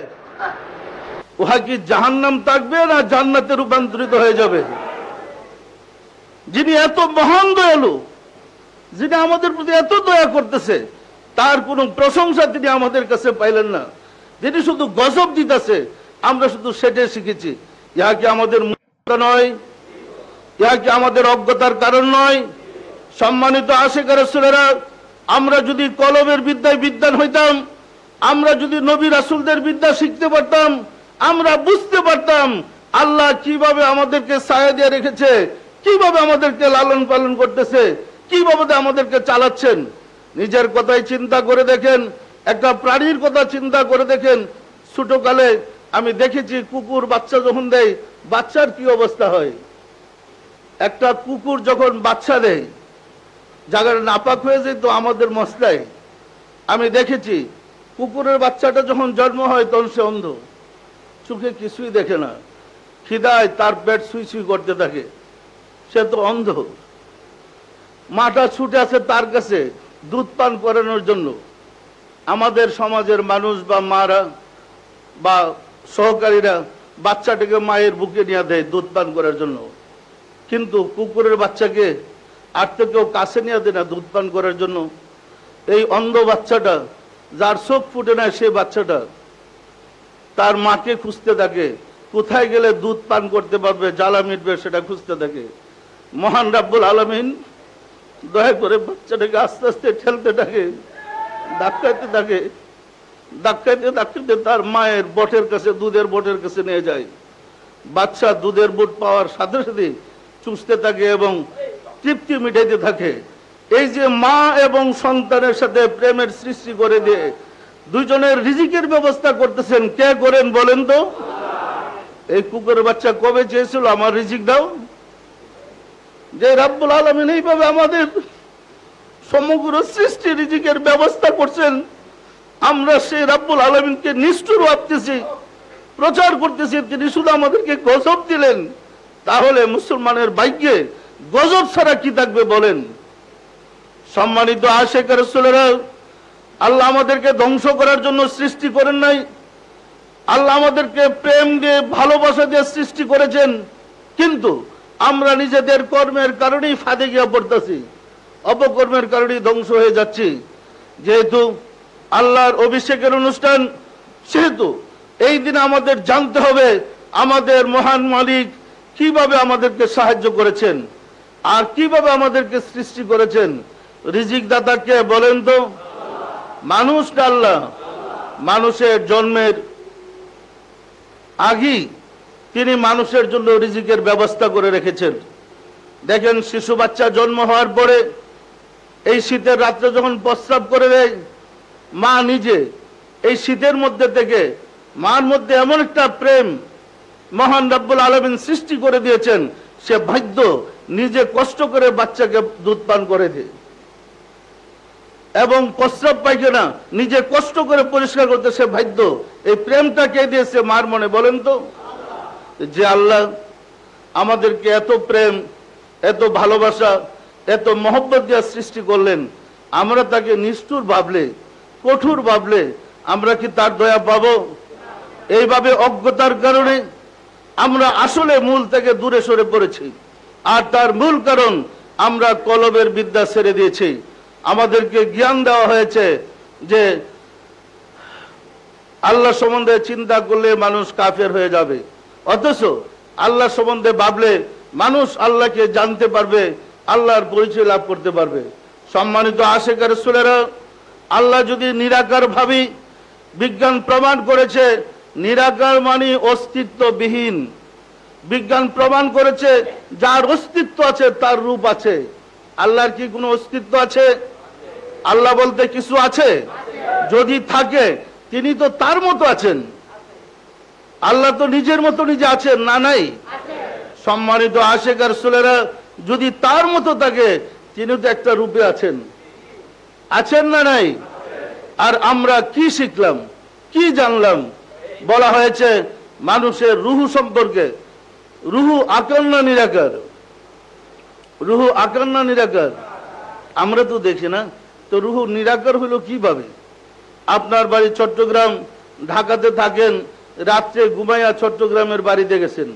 উহা কি জাহান্নাম থাকবে না জান্নাতে রূপান্তরিত হয়ে যাবে? যিনি এত মহান দয়ালু, যিনি আমাদের প্রতি এত দয়া করতেছে, তার কোনো প্রশংসা তিনি আমাদের কাছে পাইলেন না। তিনি শুধু গজব দিতেছে, আমরা শুধু সেটাই শিখেছি। ইহা কি আমাদের মূর্খতা নয়? ইহা কি আমাদের অজ্ঞতার কারণ নয়? সম্মানিত আশিক রাসূলেরা, আমরা যদি কলমের বিদ্যায় বিদ্বান হইতাম, আমরা যদি নবী রাসূলদের বিদ্যা শিখতে পারতাম, আমরা বুঝতে পারতাম আল্লাহ কিভাবে আমাদেরকে ছায়া দিয়ে রেখেছে, কিভাবে আমাদেরকে লালন পালন করতেছে, কিভাবে আমাদেরকে চালাচ্ছেন। নিজের কথাই চিন্তা করে দেখেন, একটা প্রাণীর কথা চিন্তা করে দেখেন। ছোটকালে আমি দেখেছি কুকুর বাচ্চা যখন দেয়, বাচ্চার কি অবস্থা হয়। একটা কুকুর যখন বাচ্চা দেয়, জায়গাটা নাপাক হয়ে যেত আমাদের মশলায়। আমি দেখেছি কুকুরের বাচ্চাটা যখন জন্ম হয় তখন সে অন্ধ, চোখে কিছুই দেখে না, খিদায় তার পেট সুই সুই করতে থাকে, সে তো অন্ধ। মাটা ছুটে আছে তার কাছে দুধ পান করানোর জন্য। আমাদের সমাজের মানুষ বা মারা বা সহকারীরা বাচ্চাটাকে মায়ের বুকে নিয়ে দেয় দুধ পান করার জন্য, কিন্তু কুকুরের বাচ্চাকে আর তো কেউ কাছে নিয়ে দেয় না দুধ পান করার জন্য। এই অন্ধ বাচ্চাটা, যার চোখ ফুটে না, সে বাচ্চাটা তার মাকে খুঁজতে থাকে, কোথায় গেলে দুধ পান করতে পারবে, জ্বালা মিটবে, সেটা খুঁজতে থাকে। মহান রাব্বুল আলামিন দয়া করে বাচ্চাটাকে আস্তে আস্তে ঠেলতে থাকে, ধাক্কাইতে থাকে, ধাক্কাইতে ধাক্কাইতে তার মায়ের বটের কাছে, দুধের বটের কাছে নিয়ে যায়। বাচ্চা দুধের বুট পাওয়ার সাথে সাথে চুষতে থাকে এবং তৃপ্তি মিটাইতে থাকে। এই যে মা এবং সন্তানের সাথে প্রেমের সৃষ্টি করে দিয়ে দুইজনের রিজিকের ব্যবস্থা করতেছেন, কে করেন বলেন তো? এই কুকুরের বাচ্চা কবে চেয়েছিল আমার রিজিক দাও? যে রাব্বুল আলামিন এইভাবে আমাদের সমগ্র সৃষ্টি রিজিকের ব্যবস্থা করছেন, আমরা সেই রাব্বুল আলামিনকে নিষ্ঠুর ভাবতেছি, প্রচার করতেছি তিনি শুধু আমাদেরকে গজব দিলেন। তাহলে মুসলমানের ভাগ্যে গজব ছাড়া কি থাকবে বলেন? সম্মানিত আশিক রাসূলেরা, আল্লাহ আমাদেরকে ধ্বংস করার জন্য সৃষ্টি করেন নাই। আল্লাহ আমাদেরকে প্রেম দিয়ে, ভালোবাসা দিয়ে সৃষ্টি করেছেন, কিন্তু আমরা নিজেদের কর্মের কারণেই ফাঁদে গিয়ে পড়তেছি, অপকর্মের কারণেই ধ্বংস হয়ে যাচ্ছি। যেহেতু আল্লাহর অভিষেকের অনুষ্ঠান, সেহেতু এই দিনে আমাদের জানতে হবে আমাদের মহান মালিক কিভাবে আমাদেরকে সাহায্য করেছেন আর কিভাবে আমাদেরকে সৃষ্টি করেছেন। রিজিক দাতা কে বলেন তো? মানুষ না আল্লাহ? মানুষের জন্মের আগেই তিনি মানুষের জন্য রিজিকের ব্যবস্থা করে রেখেছেন। দেখেন, শিশু বাচ্চা জন্ম হওয়ার পরে এই শীতের রাত্রে যখন প্রস্রাব করে দেয়, মা নিজে এই শীতের মধ্যে থেকে মার মধ্যে এমন একটা প্রেম মহান রাব্বুল আলামিন সৃষ্টি করে দিয়েছেন, সে বাধ্য নিজে কষ্ট করে বাচ্চাকে দুধ পান করে দেয় এবং প্রস্রাব পায়খানা নিজে কষ্ট করে পরিষ্কার করতে সে বাধ্য। এই প্রেমটা কে দিয়েছে মার মনে বলেন তো? যে আল্লাহ আমাদেরকে এত প্রেম, এত ভালোবাসা, এত মহব্বত দিয়ে সৃষ্টি করলেন, আমরা তাকে নিষ্ঠুর ভাবলে, কঠোর ভাবলে আমরা কি তার দয়া পাবো? এইভাবে অজ্ঞতার কারণে আমরা আসলে মূল থেকে দূরে সরে পড়েছি। আর তার মূল কারণ আমরা কলবের বিদ্যা ছেড়ে দিয়েছি। আমাদেরকে জ্ঞান দেওয়া হয়েছে যে আল্লাহ সম্বন্ধে চিন্তা করলে মানুষ কাফের হয়ে যাবে, অথচ আল্লাহ সম্বন্ধে ভাবলে মানুষ আল্লাহকে জানতে পারবে, আল্লাহর পরিচয় লাভ করতে পারবে। সম্মানিত আশিক রাসূলেরা, আল্লাহ যদি নিরাকার ভাবি, বিজ্ঞান প্রমাণ করেছে নিরাকার মানে অস্তিত্ববিহীন। বিজ্ঞান প্রমাণ করেছে যার অস্তিত্ব আছে তার রূপ আছে। আল্লাহর কি কোনো অস্তিত্ব আছে? আল্লাহ বলতে কিছু আছে? যদি থাকে তিনি তো তার মতো আছেন। আল্লাহ তো নিজের মতো নিজে আছেন না? নাই। সম্মানিত আশিক রাসূলেরা, যদি তার মতো থাকে তিনি তো একটা রূপে আছেন, আছেন না? নাই। আর আমরা কি শিখলাম, কি জানলাম? বলা হয়েছে মানুষের রুহু সম্পর্কে, রুহু আকার না নিরাকার? রুহু আকার না নিরাকার? আমরা তো দেখি না, তো রুহু নিরাকার হলো কিভাবে? আপনার বাড়ি চট্টগ্রাম, ঢাকাতে থাকেন, রাত্রে ঘুমাইয়া চট্টগ্রামের বাড়িতে গেছেন,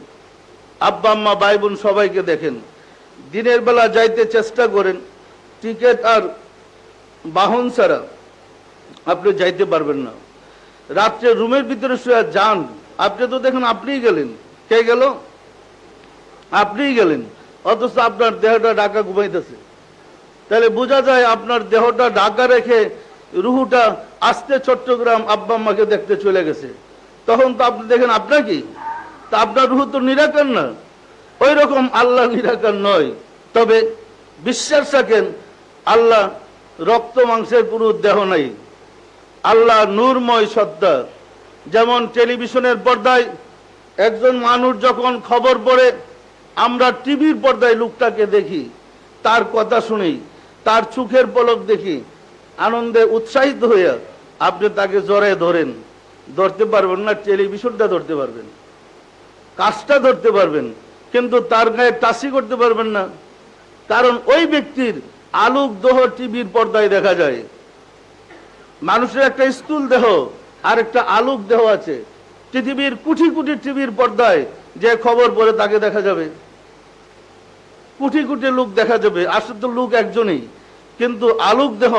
আব্বা আম্মা ভাই বোন সবাইকে দেখেন, দিনের বেলা যাইতে চেষ্টা করেন, টিকিট আর বাহন ছাড়া আপনি যাইতে পারবেন না। রাত্রে রুমের ভিতরে শুয়ে যান, আপনি তো দেখেন আপনিই গেলেন। কে গেল? আপনিই গেলেন, অথচ আপনার দেহটা ঢাকা ঘুমাইতেছে। তাহলে বোঝা যায় আপনার দেহটা ঢাকা রেখে রুহুটা আস্তে চট্টগ্রাম আব্বা আম্মাকে দেখতে চলে গেছে। তখন তো আপনি দেখেন আপনার কি, তা আপনার রুহু তো নিরাকার না। ওই রকম আল্লাহ নিরাকার নয়। তবে বিশ্বাস রাখেন আল্লাহ রক্ত মাংসের কোনো দেহ নাই। আল্লাহ নূরময় সত্তা। যেমন টেলিভিশনের পর্দায় একজন মানুষ যখন খবর পড়ে, আমরা টিভির পর্দায় লোকটাকে দেখি, তার কথা শুনি, তার চোখের পলক দেখি, আনন্দে উৎসাহিত হইয়া আপনি তাকে জড়ায় ধরেন, ধরতে পারবেন না, টেলিভিশনটা ধরতে পারবেন, কাজটা ধরতে পারবেন, কিন্তু তার গায়ে টাচি করতে পারবেন না। কারণ ওই ব্যক্তির আলোক দেহ টিভির পর্দায় দেখা যায়। মানুষের একটা স্থূল দেহ আর একটা আলোক দেহ আছে। পৃথিবীর কোটি কোটি টিভির পর্দায় যে খবর পড়ে তাকে দেখা যাবে, কোটি কোটি লোক দেখা যাবে, আসলে তো লোক একজনই, কিন্তু আলোক দেহ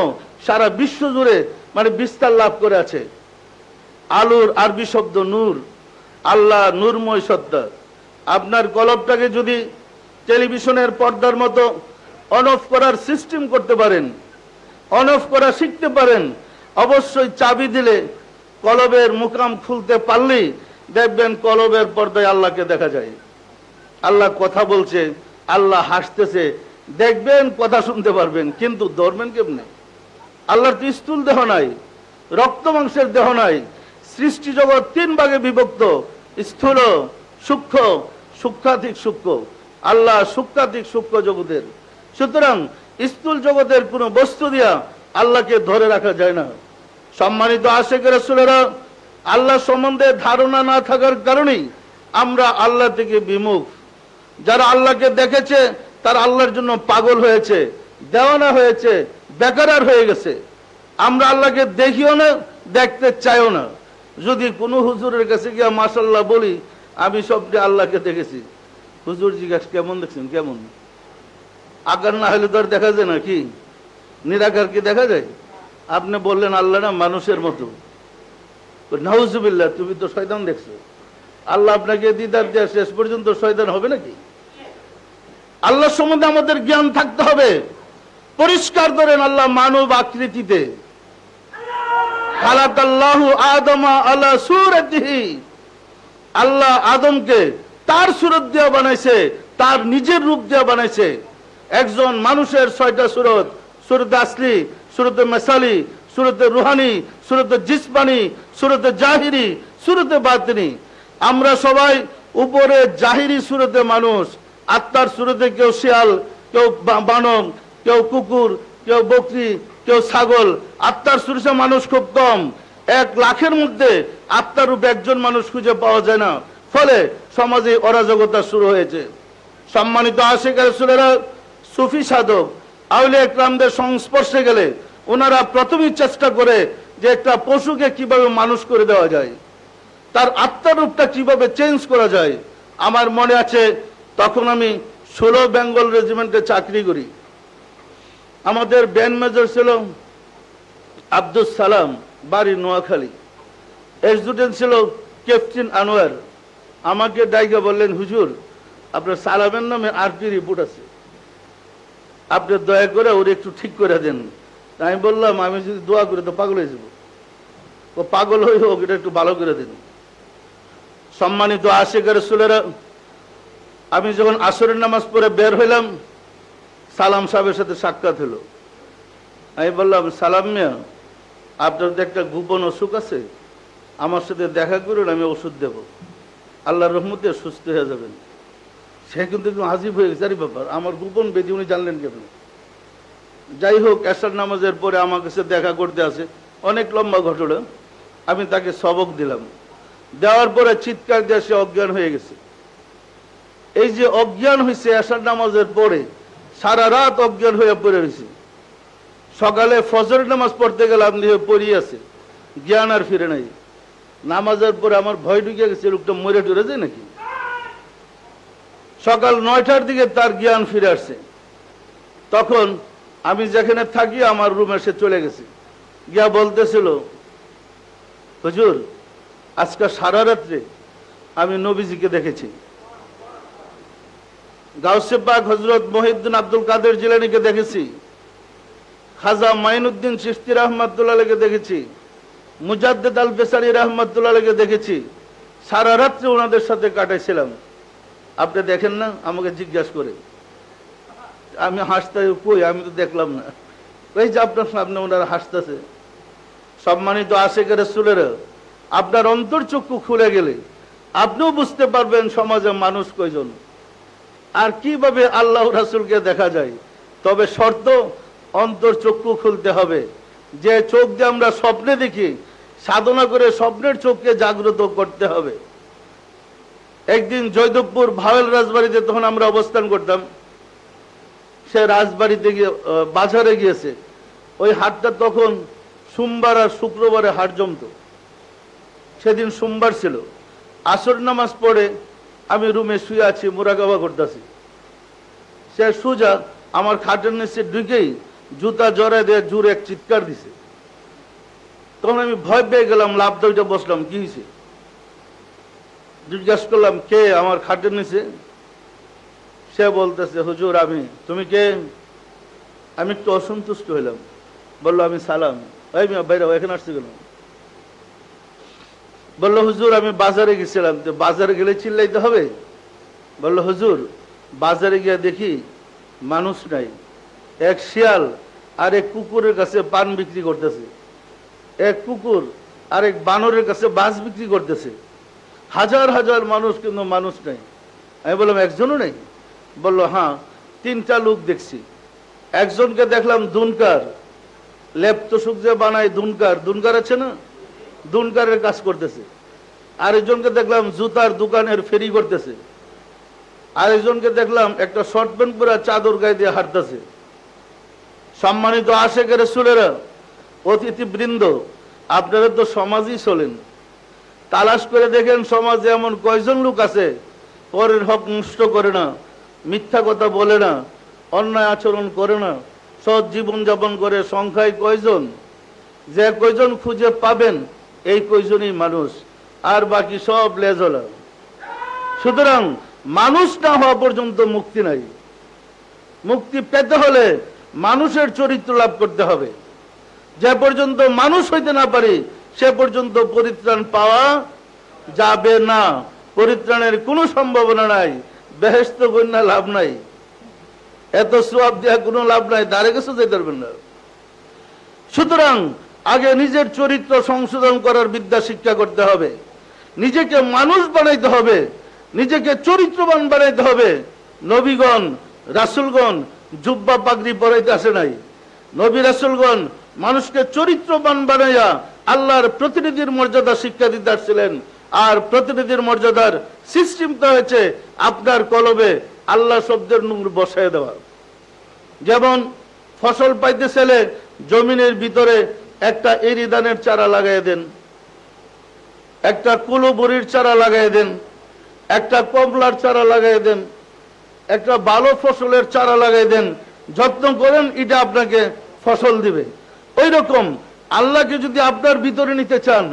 সারা বিশ্ব জুড়ে মানে বিস্তার লাভ করে আছে। আলোর আরবি শব্দ নূর। আল্লাহ নূরময় সত্তা। আপনার কলবটাকে যদি টেলিভিশনের পর্দার মতো অন অফ করার সিস্টেম করতে পারেন, অন অফ করা শিখতে পারেন, অবশ্যই চাবি দিলে কলবের মুকাম খুলতে পারলেই দেখবেন কলবের পর্দায় আল্লাহকে দেখা যায়। আল্লাহ কথা বলছে, আল্লাহ হাসতেছে, দেখবেন, কথা শুনতে পারবেন, কিন্তু ধরবেন কেমনে? আল্লাহর তো স্থূল দেহ নাই, রক্ত মাংসের দেহ নাই। সৃষ্টি জগৎ তিন ভাগে বিভক্ত, স্থূল, সূক্ষ্ম, সূক্ষ্মাধিক সূক্ষ্ম। আল্লাহ সূক্ষ্মাধিক সূক্ষ্ম জগতের। সুতরাং স্থূল জগতের কোন বস্তু দিয়া আল্লাহকে ধরে রাখা যায় না। সম্মানিত আশিক রাসূলেরা, আল্লাহ সম্বন্ধে ধারণা না থাকার কারণেই আমরা আল্লাহ থেকে বিমুখ। যারা আল্লাহকে দেখেছে তারা আল্লাহর জন্য পাগল হয়েছে, দেওয়ানা হয়েছে, বেকারার হয়ে গেছে। আমরা আল্লাহকে দেখিও না, দেখতে চাইও না। যদি কোনো হুজুরের কাছে গিয়া মাশাআল্লাহ বলি আমি সবটি আল্লাহকে দেখেছি, হুজুর জিজ্ঞাসা কেমন দেখছেন, কেমন? আকার না হলে তো আর দেখা যায় না, কি নিরাকার কি দেখা যায়? আপনি বললেন আল্লাহ না মানুষের মতো, নাউজুবিল্লাহ, তুমি তো শয়তান দেখছো। আল্লাহ আপনাকে দিদার দেওয়া শেষ পর্যন্ত শয়তান হবে নাকি? আল্লাহ সম্বন্ধে আমাদের জ্ঞান থাকতে হবে। পরিষ্কার করেন আল্লাহ মানব আকৃতিতে। খালাকাল্লাহু আদমা আলা সূরাতিহি, আল্লাহ আদমকে তার সুরত দিয়ে বানাইছে, তার নিজের রূপ দিয়ে বানাইছে। একজন মানুষের 6টা সুরত, সুরতে আসলি, সুরতে মেসালি, সুরতে রুহানি, সুরতে জিসমানি, সুরতে জাহিরি, সুরতে বাতিনি। আমরা সবাই উপরে জাহিরি সুরতে মানুষ, আত্মার সুরতে কেউ শিয়াল, কেউ বানর, কেউ কুকুর, কেউ বকরি, কেউ ছাগল। আত্মার সুরতে মানুষ খুব কম। 1 লাখের মধ্যে আত্মার রূপে একজন মানুষ খুঁজে পাওয়া যায় না। ফলে সমাজে অরাজকতা শুরু হয়েছে। সম্মানিত আশিক রাসূলেরা, সুফি সাধক, আউলিয়া ইকরামদের সংস্পর্শে গেলে ওনারা প্রথমেই চেষ্টা করে যে একটা পশুকে কিভাবে মানুষ করে দেওয়া যায়, তার আত্মার রূপটা কিভাবে চেঞ্জ করা যায়। আমার মনে আছে তখন আমি 16 বেঙ্গল রেজিমেন্টে চাকরি করি। আমাদের ব্যান্ড মেজর ছিল আব্দুল সালাম, বাড়ি নোয়াখালী। এক্সিডেন্ট ছিল ক্যাপ্টেন আনোয়ার। আমাকে ডাইকে বললেন, হুজুর আপনার সালামের নামে আরপি রিপোর্ট আছে, আপনি দয়া করে ওর একটু ঠিক করে দেন। আমি বললাম আমি যদি দোয়া করে তো পাগল হয়ে যাব, ও পাগল হয়ে হোক, এটা একটু ভালো করে দেন। সম্মানিত আশিক রাসূলেরা, আমি যখন আসরের নামাজ পড়ে বের হইলাম, সালাম সাহেবের সাথে সাক্ষাৎ হলো। আমি বললাম, সালাম মিয়া, আপনার তো একটা গোপন অসুখ আছে, আমার সাথে দেখা করুন, আমি ওষুধ দেব, আল্লাহর রহমতে সুস্থ হয়ে যাবেন। সে কিন্তু একটু আজিব হয়ে গেছে, আরে ব্যাপার, আমার গোপন বেদি উনি জানলেন কেন? যাই হোক, এশার নামাজের পরে আমার কাছে দেখা করতে আসে, অনেক লম্বা ঘটনা। আমি তাকে সবক দিলাম, দেওয়ার পরে চিৎকার দিয়ে সে অজ্ঞান হয়ে গেছে। এই যে অজ্ঞান হয়েছে এশার নামাজের পরে, সারা রাত অজ্ঞান হয়ে পড়ে রয়েছে। সকালে ফজর নামাজ পড়তে গেলাম, দিয়ে পড়িয়ে আছে, জ্ঞান আর ফিরে নাই। নামাজের পরে আমার ভয় ঢুকে গেছে, লোকটা মরে টরে যায় নাকি। সকাল 9টার দিকে তার জ্ঞান ফিরে আসছে। তখন আমি যেখানে থাকি আমার রুমে সে চলে গেছে, গিয়া বলতেছিল, হুজুর আজকে সারা রাত্রে আমি নবীজিকে দেখেছি, গাউসে পাক হযরত মুহিউদ্দিন আব্দুল কাদের জিলানীকে দেখেছি, খাজা মাইনুদ্দিন চিশতি রহমাতুল্লাহকে দেখেছি, মুজাদ্দেদ আল বেসারি রহমাতুল্লাহকে দেখেছি, সারা রাত্রে ওনাদের সাথে কাটাইছিলাম। আপনি দেখেন না? আমাকে জিজ্ঞাসা করে, আমি হাসতে কই, আমি তো দেখলাম না। এই যে আপনার সামনে ওনারা হাসতেছে। সম্মানিত আশিক রাসূলেরা, আপনার অন্তর্চক্ষু খুলে গেলে আপনিও বুঝতে পারবেন সমাজে মানুষ কয়জন আর কিভাবে আল্লাহ রাসূলকে দেখা যায়। তবে শর্ত, অন্তর্চক্ষু খুলতে হবে। যে চোখ দিয়ে আমরা স্বপ্নে দেখি, সাধনা করে স্বপ্নের চোখকে জাগ্রত করতে হবে। একদিন জয়দেবপুর ভাওয়েল রাজবাড়িতে তখন আমরা অবস্থান করতাম, সে রাজবাড়িতে গিয়ে বাজারে গিয়েছে। ওই হাটটা তখন সোমবার আর শুক্রবারে হাট জমত। সেদিন সোমবার ছিল। আসর নামাজ পড়ে আমি রুমে শুয়ে আছি, মুরাকাবা করতেছি। সে সুজা আমার খাটের নিচে ঢুকেই জুতা জড়ায় দিয়ে জোরে এক চিৎকার দিছে। তখন আমি ভয় পেয়ে গেলাম, লাভ দইটা বসলাম, কি হয়েছে? জিজ্ঞাসা করলাম, কে আমার খাটের নিচে? সে বলতেছে, হুজুর আমি। তুমি কে? আমি একটু অসন্তুষ্ট হইলাম। বললো, আমি সালাম। এই মিয়া বাইরে এখানে আসতে গেলাম। বললো, হুজুর আমি বাজারে গেছিলাম। তো বাজারে গেলে চিল্লাইতে হবে? বললো, হুজুর বাজারে গিয়ে দেখি মানুষ নাই। এক শিয়াল আর এক কুকুরের কাছে পান বিক্রি করতেছে, এক কুকুর আর এক বানরের কাছে বাস বিক্রি করতেছে। হাজার হাজার মানুষ, কিন্তু মানুষ নাই। আমি বললাম, একজনও নেই? বললো, হ্যাঁ, 3টা লোক দেখছি। একজনকে দেখলাম দুনকার, লেপ্তসুখ যে বানায় দুনকার, দুনকার আছে না, দুনকারের কাজ করতেছে। আরেকজনকে দেখলাম জুতার দোকানের ফেরি করতেছে। আরেকজনকে দেখলাম একটা শর্ট প্যান্ট পরে চাদর গায়ে দিয়ে হাঁটতেছে। সম্মানিত আশিক রাসূলেরা, অতিথিবৃন্দ, আপনারা তো সমাজই চলেন। তালাশ করে দেখেন সমাজে এমন কয়জন লোক আছে পরের হক নষ্ট করে না, মিথ্যা কথা বলে না, অন্যায় আচরণ করে না, সৎ জীবন যাপন করে। সংখ্যায় কয়জন? যে কয়জন খুঁজে পাবেন এই কয়জনই মানুষ, আর বাকি সব লেজলা। সুতরাং মানুষ না হওয়া পর্যন্ত মুক্তি নাই। মুক্তি পেতে হলে মানুষের চরিত্র লাভ করতে হবে। যে পর্যন্ত মানুষ হইতে না পারি সে পর্যন্ত পরিত্রাণ পাওয়া যাবে না। পরিত্রাণের কোনো সম্ভাবনা নাই। বেহেশত কন্যা লাভ নাই, এত সওয়াব দেওয়া কোনো লাভ নাই, দ্বারে কাছে যেতে পারবেন না। সুতরাং আগে নিজের চরিত্র সংশোধন করার বিদ্যা শিক্ষা করতে হবে, নিজেকে মানুষ বানাইতে হবে, নিজেকে চরিত্রবান বানাইতে হবে। নবীগণ রাসূলগণ জুব্বা পাগড়ি পরাইতে আসে নাই। নবী রাসূলগণ মানুষকে চরিত্রবান বানাইয়া আল্লাহর প্রতিনিধির মর্যাদা শিক্ষা দিতে আসছিলেন। আর প্রতিনিধির মর্যাদার সিস্টেমটা হয়েছে আপনার কলবে আল্লাহ শব্দের নূর বসায় দেওয়া। যেমন ফসল পাইতে ছেলে জমিনের ভিতরে একটা এরিদানের চারা লাগাই দেন, একটা কুলোবুরির চারা লাগাই দেন, একটা কমলার চারা লাগাই দেন, একটা ভালো ফসলের চারা লাগাই দেন, যত্ন করেন, এটা আপনাকে ফসল দিবে। ওই রকম আল্লাহকে যদি আপনার ভিতরে নিতে চান,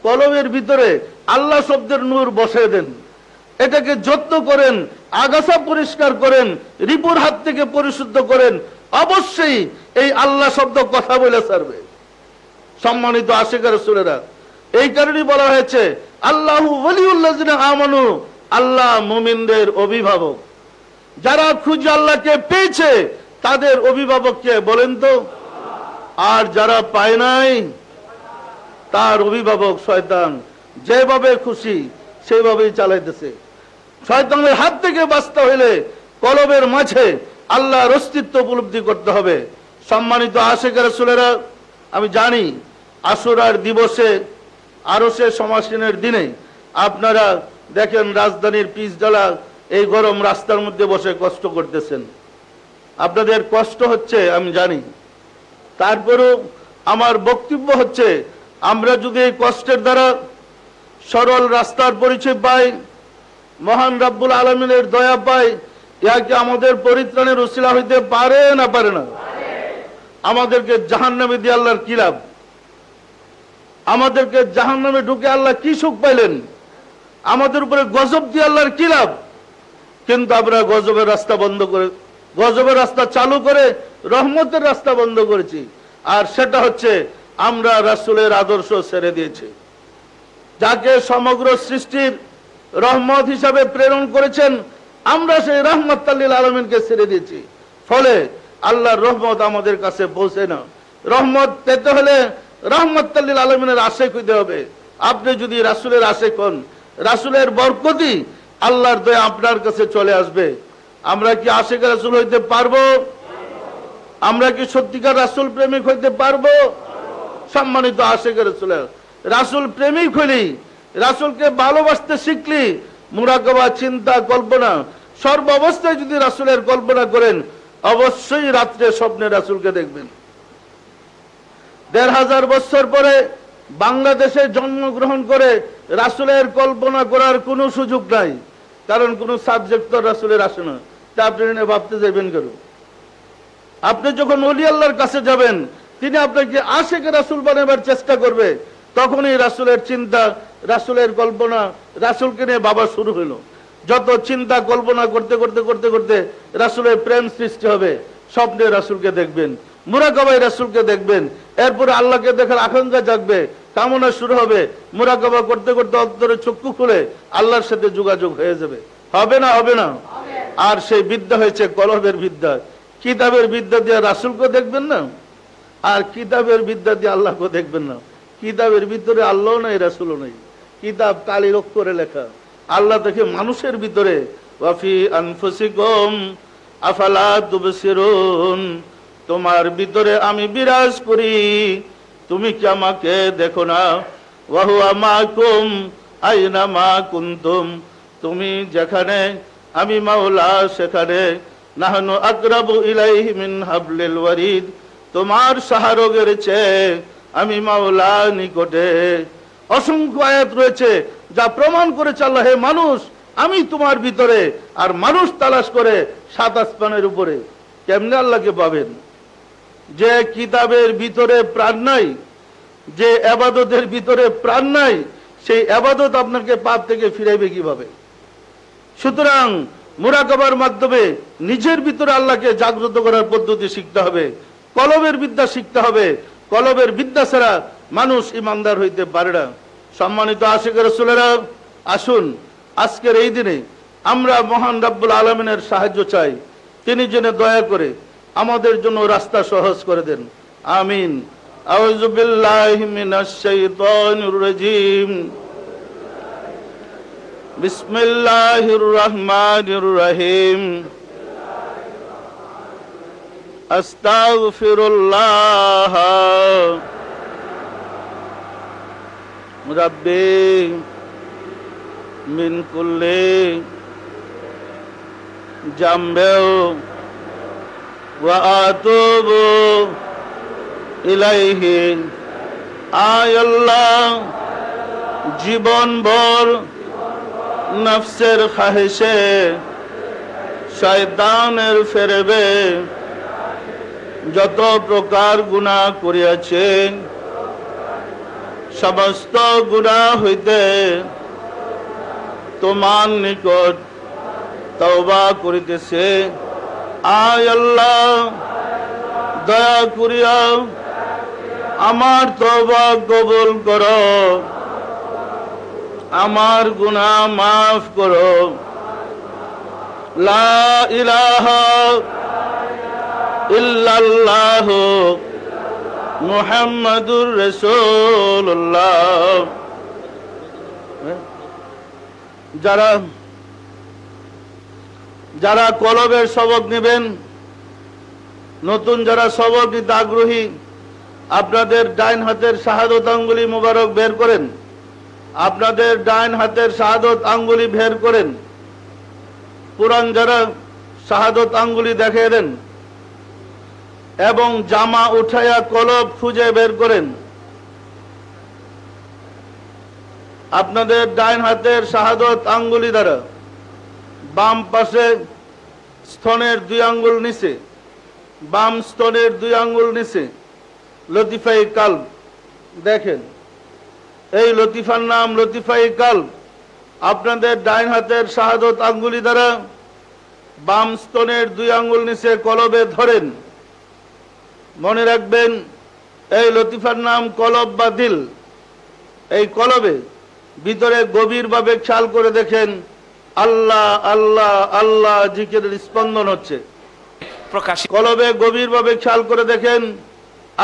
কলমের ভিতরে আল্লাহ শব্দের নূর বসায় দেন, এটাকে যত্ন করেন, আগাছা পরিষ্কার করেন, রিপুর হাত থেকে পরিশুদ্ধ করেন, অবশ্যই এই আল্লাহ শব্দ কথা বলে ছাড়বে। সম্মানিত আশিক রাসূলেরা, এই কারণেই বলা হয়েছে আল্লাহু ওয়ালিউল্লাযিনা আমানু, আল্লাহ মুমিনদের অভিভাবক। যারা খুঁজে আল্লাহকে পেয়েছে তাদের অভিভাবককে বলেন তো? আর যারা পায় নাই তার অভিভাবক শয়তান। যেভাবে খুশি সেভাবেই চালাইতেছে। শয়তানের হাত থেকে বাঁচতে হইলে কলবের মাঝে আল্লাহর অস্তিত্ব উপলব্ধি করতে হবে। সম্মানিত আশিক রাসূলেরা, আমি জানি আশুরার দিবসে, আরশের সমাসীনের দিনে আপনারা দেখেন রাজধানীর পিচডালা এই গরম রাস্তার মধ্যে বসে কষ্ট করতেছেন। আপনাদের কষ্ট হচ্ছে আমি জানি, তারপরেও আমার বক্তব্য হচ্ছে আমরা যদি এই কষ্টের দ্বারা সরল রাস্তার পরিচয় পাই, মহান রব্বুল আলামিনের দয়া পাই, ইহাকে আমাদের পরিত্রাণের উসিলা হইতে পারে না পারে না? আমাদেরকে জাহান্নামে দিয়ে আল্লাহর কি লাভ? আমাদেরকে জাহান্নামে ঢুকে আল্লাহ কি সুখ পাইলেন? আমাদের উপরে গজব দিয়ে আল্লাহর কি লাভ? কিন্তু আমরা গজবের রাস্তা বন্ধ করে গজবের রাস্তা চালু করে রহমতের রাস্তা বন্ধ করেছি। আর সেটা হচ্ছে আমরা রাসূলের আদর্শ ছেড়ে দিয়েছি। যাকে সমগ্র সৃষ্টির রহমত হিসাবে প্রেরণ করেছেন, আমরা সেই রাহমাতাল লিল আলামিনকে ছেড়ে দিয়েছি। ফলে আল্লাহর রহমত আমাদের কাছে পৌঁছে না। রহমত পেতে হলে রাহমাতাল লিল আলামিনের আশিক হইতে হবে। আপনি যদি রাসূলের আশিক হন, রাসূলের বরকতি, আল্লাহর দয়া আপনার কাছে চলে আসবে। আমরা কি আশিক রাসূল হইতে পারবো? আমরা কি সত্যিকার রাসূল প্রেমিক হইতে পারবো? সম্মানিত আশিক রাসূল, রাসূল প্রেমিক হইলি, রাসূলকে ভালোবাসতে শিখলি, মুরাকাবা, চিন্তা, কল্পনা সর্ব অবস্থায় যদি রাসূলের কল্পনা করেন, অবশ্যই রাত্রে স্বপ্নে রাসূলকে দেখবেন। ১৫০০ বছর পরে বাংলাদেশে জন্মগ্রহণ করে রাসূলের কল্পনা করার কোনো সুযোগ নাই, কারণ কোন সাবজেক্ট তো রাসূলের আসে না। তা আপনি ভাবতে যাবেন কেন? আপনি যখন ওলি আল্লাহর কাছে যাবেন, তিনি আপনাকে আশিক রাসূল বানাবার চেষ্টা করবে, তখনই রাসূলের চিন্তা, রাসূলের কল্পনা, রাসূলকে নিয়ে ভাবা শুরু হলো। যত চিন্তা কল্পনা করতে করতে করতে করতে রাসূলের প্রেম সৃষ্টি হবে। স্বপ্নে রাসূলকে দেখবেন, মুরাকাবায় রাসূলকে দেখবেন, এরপরে আল্লাহকে দেখার আকাঙ্ক্ষা জাগবে, কামনা শুরু হবে। মুরাকাবা করতে করতে অন্তরে চক্ষু খুলে আল্লাহর সাথে যোগাযোগ হয়ে যাবে। হবে না? হবে না? আর সেই বিদ্যা হয়েছে কলবের বিদ্যা। কিতাবের বিদ্যা দিয়ে রাসূলকে দেখবেন না, আর কিতাবের বিদ্যা দিয়ে আল্লাহকে দেখবেন না। কিতাবের ভিতরে আল্লাহ নাই, রাসূলও নাই। কিতাব কালির অক্ষরে লেখা। আল্লাহ দেখে মানুষের ভিতরে। ওয়াফি আনফুসিকুম আফালা তুবসিরুন, তোমার ভিতরে আমি বিরাজ করি, তুমি কি আমাকে দেখো না? ওয়া হুয়া মাকুম আইনা মা কুনতুম, তুমি যেখানে আমি মাওলা সেখানে। নাহনু আকরাবু ইলাইহি মিন হাবলিল ওয়ারিদ, তোমার শাহরগের চেয়ে আমি মাওলা নিকটে। অসংখ্য আয়াত রয়েছে যা প্রমাণ করেছে আল্লাহ, হে মানুষ আমি তোমার ভিতরে। আর মানুষ তালাশ করে ৭ আসমানের উপরে। কেমনে আল্লাহকে পাবেন? যে কিতাবের ভিতরে প্রাণ নাই, যে ইবাদতের ভিতরে প্রাণ নাই, সেই ইবাদত আপনাকে পাপ থেকে ফিরাইবে কিভাবে? সুতরাং মুরাকাবার মাধ্যমে নিজের ভিতরে আল্লাহকে জাগ্রত করার পদ্ধতি শিখতে হবে, কলবের বিদ্যা শিখতে হবে। কলবের বিদ্যা ছাড়া মানুষ ইমানদার হইতে পারে না। সম্মানিত আশিক রাসূলেরা, আসুন আজকের এই দিনে আমরা মহান রব্বুল আলামিনের সাহায্য চাই। তিনি যেন দয়া করে আমাদের জন্য রাস্তা সহজ করে দেন। আমিন। আউযু বিল্লাহি মিনাশ শাইতানির রাজীম। বিসমিল্লাহির রহমানির রহিম। আস্তাগফিরুল্লাহ রাব্বি মিন কুল্লি জামবে ওয়া আতুবু ইলাইহি। আয় আল্লাহ, জীবনভর নফসের খাহিশে শয়তানের ফেরবে যত প্রকার গুনাহ করিয়াছে, সমস্ত গুনাহ হইতে তোমার নিকট তওবা করিতেছে। আয় আল্লাহ, দয়া করিয়া আমার তওবা কবুল করো, আমার গুনাহ মাফ করো। লা ইলাহা ইল্লাল্লাহ মুহাম্মাদুর রাসূলুল্লাহ। যারা কলবের সবক নেবেন, নতুন যারা সবক নিতে আগ্রহী, আপনাদের ডাইন হাতের শাহাদত আঙ্গুলি মুবারক বের করেন। আপনাদের ডাইন হাতের শাহাদত আঙ্গুলি বের করেন। পুরান যারা শাহাদত আঙ্গুলি দেখিয়ে দেন এবং জামা উঠাইয়া কলব খুঁজে বের করেন। আপনাদের ডাইন হাতের শাহাদত আঙ্গুলি দ্বারা বাম পাশে স্তনের 2 আঙ্গুল নিচে, বাম স্তনের 2 আঙ্গুল নিচে লতিফায়ে কালব দেখেন। এই লতিফার নাম লতিফায়ে কালব। আপনাদের ডাইন হাতের শাহাদত আঙ্গুলি দ্বারা বাম স্তনের 2 আঙ্গুল নিচে কলবে ধরেন। মনে রাখবেন এই লতিফার নাম কলব বা দিল। এই কলবে ভিতরে গভীরভাবে খেয়াল করে দেখেন আল্লাহ আল্লাহ আল্লাহ জিকিরের স্পন্দন হচ্ছে। কলবে গভীরভাবে খেয়াল করে দেখেন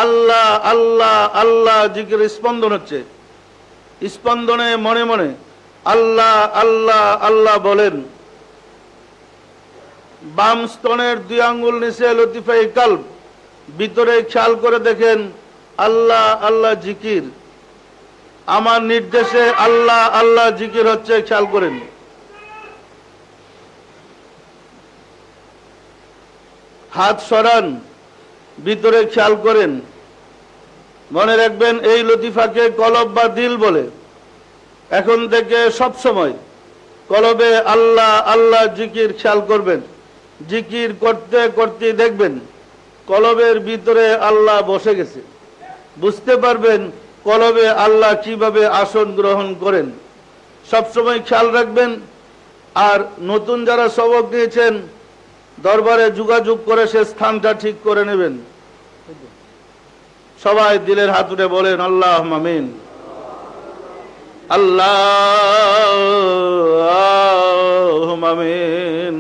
আল্লাহ আল্লাহ আল্লাহ জিকিরের স্পন্দন হচ্ছে। স্পন্দনে মনে মনে আল্লাহ আল্লাহ আল্লাহ বলেন। বাম স্তনের 2 আঙ্গুল নিচে লতিফায়ে কলব ভিতরে খেয়াল করে দেখেন আল্লাহ আল্লাহ জিকির। আমার নির্দেশে আল্লাহ আল্লাহ জিকির হচ্ছে, খেয়াল করেন। হাত সরান, ভিতরে খেয়াল করেন। মনে রাখবেন এই লতিফাকে কলব বা দিল বলে। এখন থেকে সব সময় কলবে আল্লাহ আল্লাহ জিকির খেয়াল করবেন। জিকির করতে করতে দেখবেন কলবের ভিতরে আল্লাহ বসে গেছে। বুঝতে পারবেন কলবে আল্লাহ কিভাবে আসন গ্রহণ করেন। সবসময় খেয়াল রাখবেন। আর নতুন যারা সবক নিয়েছেন দরবারে যোগাযোগ করে সে স্থানটা ঠিক করে নেবেন। সবাই দিলের হাত উঠে বলেন আল্লাহ আমিন। আল্লাহ আমিন।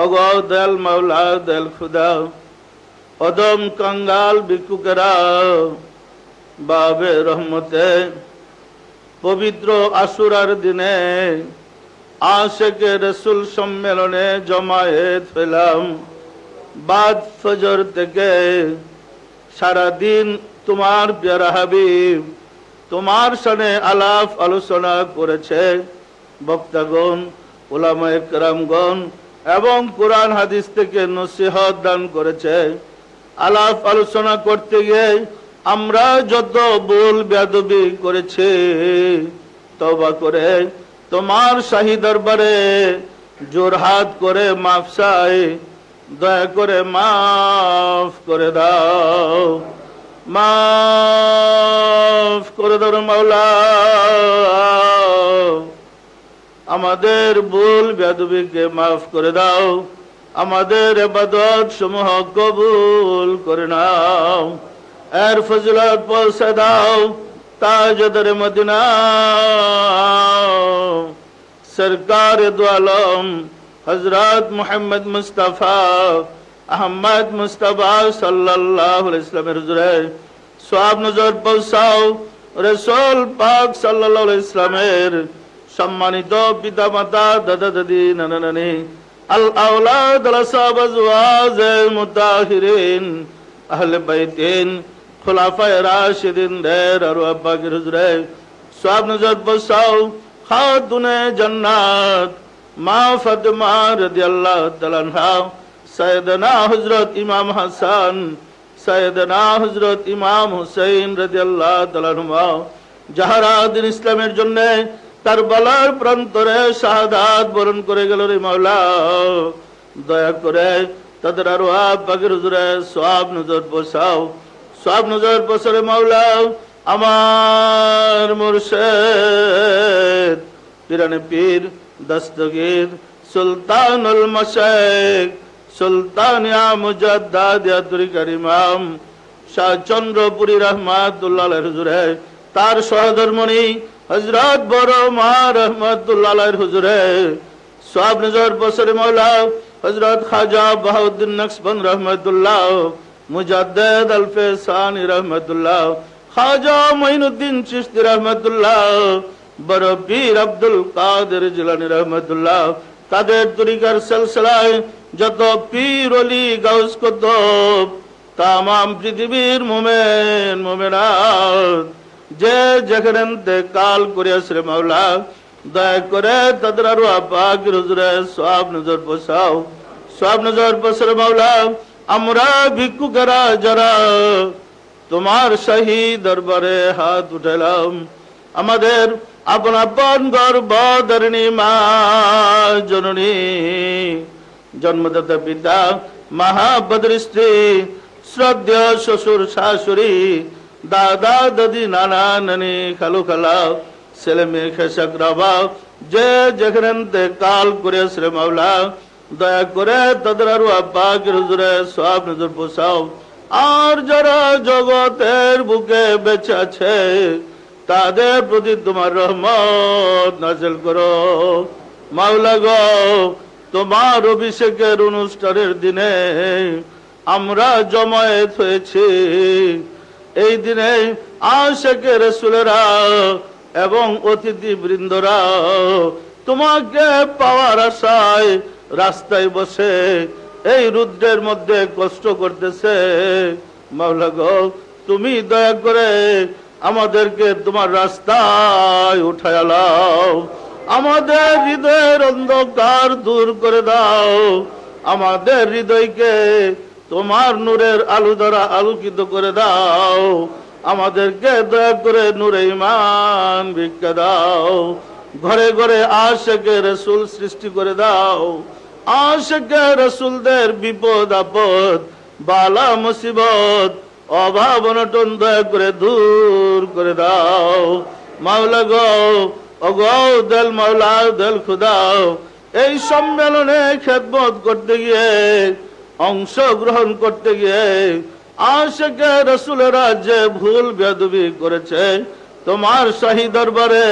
ওগো দয়াল মাওলা, দয়াল খুদা, অদম কাঙ্গাল ভিক্ষুকেরা বাবে রহমতে পবিত্র আশুরার দিনে আশেকে রসুল সম্মেলনে জমায়েত হইলাম। বাদ ফজর থেকে সারাদিন তোমার প্যারা হাবিব তোমার সামনে আলাপ আলোচনা করেছে বক্তাগণ, উলামায়ে কেরামগণ, এবং কোরআন হাদিস থেকে নসিহত দান করেছে। আলাপ আলোচনা করতে গিয়ে আমরা যত ভুল বেয়াদবি করেছি তওবা করে তোমার শাহী দরবারে জোরহাত করে মাফ চাই। দয়া করে মাফ করে দাও, মাফ করে দাও মাওলা। আমাদের ভুল বেয়াদবিকে মাফ করে দাও, আমাদের ইবাদত সমূহ কবুল করে নাও। এর ফজিলত পৌঁছে দাও তাজদার মদিনা সরকার দু আলম হযরত মুহাম্মদ মুস্তাফা আহমদ মুস্তাফা সাল্লাল্লাহু আলাইহি ওয়াসাল্লামের হুজুরে সওয়াব নজর পৌঁছাও। রাসূল পাক সাল্লাল্লাহু আলাইহি ওয়াসাল্লামের সম্মানিত পিতা মাতা, দাদা দাদি, নানা নানি, আল আওলাদ, আল আসহাব, আজওয়াজ মুতাহিরিন, আহলে বাইতিন, খুলাফায়ে রাশিদিন দের আরওয়াহ পাকের হুজুরে সওয়াব নজর পৌঁছাও। খাতুনে জান্নাত মা ফাতেমা রাদিয়াল্লাহু তাআলা আনহা, সাইয়েদনা হযরত ইমাম হাসান, সাইয়েদনা হযরত ইমাম হুসাইন রাদিয়াল্লাহু তাআলা আনহুমা যাহারা দিন ইসলামের জন্য কারবালার প্রান্তরে শাহাদাত বরণ করে গেল রে মাওলা, দয়া করে তাদের আরওয়াহ পাকের হুজুরে সওয়াব নজর পৌঁছাও। সওয়াব নজর পৌঁছালে মাওলা আমার মুর্শিদ পিরানে পীর দস্তগীর সুলতানুল মাশায়েখ সুলতানিয়া মুজাদ্দাদিয়া তরিকার ইমাম শাহ চন্দ্রপুরী রহমাতুল্লাহ আলাইহির হুজুরে, তার সহধর্মণী হযরত বড় মা রহমাতুল্লাহ আলাইহির হুজুরে সওয়াব নজর পৌঁছালে মাওলা হযরত খাজা বাহাউদ্দিন নকশবন্দ রহমাতুল্লাহ, মুজাদ্দিদ আল-ফিসানি রহমাতুল্লাহ, খাজা মঈনুদ্দিন চিশতি রহমাতুল্লাহ, বড় পীর আব্দুল কাদের জিলানী রহমাতুল্লাহ, তাদের তরিকার সিলসিলায় যত পীর ওলি গাউস কুতুব তামাম পৃথিবীর মুমিন মুমিনাত যে যেখানে ইন্তেকাল করিয়াছে রে মাওলা, দয়া করে তাদের আরওয়াহ পাকের হুজুরে সওয়াব নজর পৌঁছাও। সওয়াব নজর পৌঁছালে মাওলা আমরা ভিক্ষুকেরা যারা তোমার শাহী দরবারে হাত উঠালাম, আমাদের আপন আপন গর্ভধারিণী মা জননী, জন্মদাতা পিতা, মহাবদ্র স্ত্রী, শ্রদ্ধেয় শ্বশুর শাশুড়ি, দাদা দাদি, নানা নানি, খালু খালা, ছেলে মেয়ে খেসাক রাবা যে যেখানে ইন্তেকাল করেছে মাওলা, দয়া করে তাদের আরো পাকের হুজুরে সওয়াব নজর পোষাও। আর যারা জগতের বুকে বেঁচে আছে তাদের প্রতি তোমার রহমত নাযিল করো। মাওলা গো, তোমার অভিষেকের অনুষ্ঠানের দিনে আমরা জমায়েত হয়েছি। এই দিনে আশিকে রাসূলেরা এবং অতিথি বৃন্দরা তোমাকে পাওয়ার আশায় রাস্তায় বসে এই রুদ্রের মধ্যে কষ্ট করতেছে। মাওলা গো, তুমি দয়া করে আমাদেরকে তোমার রাস্তায় উঠায় লাও। আমাদের হৃদয়ের অন্ধকার দূর করে দাও। আমাদের হৃদয়কে তোমার নূরের আলো দ্বারা আলোকিত করে দাও। আমাদেরকে দয়া করে নূরে ঈমান ভিক্ষা দাও। ঘরে ঘরে আশিকে রাসূল সৃষ্টি করে দাও। আশিকে রাসূলদের বিপদ আপদ বালা মুসিবত অভাব অনটন দয়া করে দূর করে দাও। মাওলা গো, ওগো দেল মাওলা দেল খুদা, এই সম্মেলনে খেদমত করতে গিয়ে অংশগ্রহণ করতে গিয়ে আশিকে রাসূলেরা যে ভুল বেয়াদবি করেছে তোমার শাহী দরবারে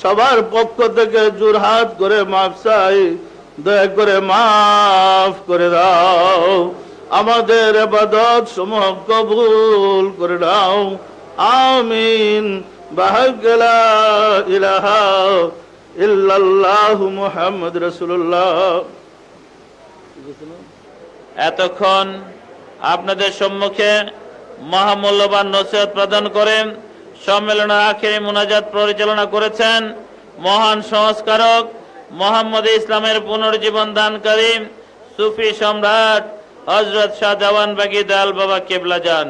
সবার পক্ষ থেকে জোরহাত করে মাফ চাই। দয়া করে মাফ করে দাও। আমাদের ইবাদত সমূহ কবুল করে দাও। আমিন। বাহাক লা ইলাহা ইল্লাল্লাহু মুহাম্মদ রাসূলুল্লাহ। এতক্ষণ আপনাদের সম্মুখে মহামূল্যবান নসিহত প্রদান করেন সম্মেলনের আখেরি মুনাজাত পরিচালনা করেছেন মহান সংস্কারক মোহাম্মদ ইসলামের পুনর্জীবন দানকারী সুফি সম্রাট হযরত শাহ জাওয়ান বাগী দয়াল বাবা কেবলা যান।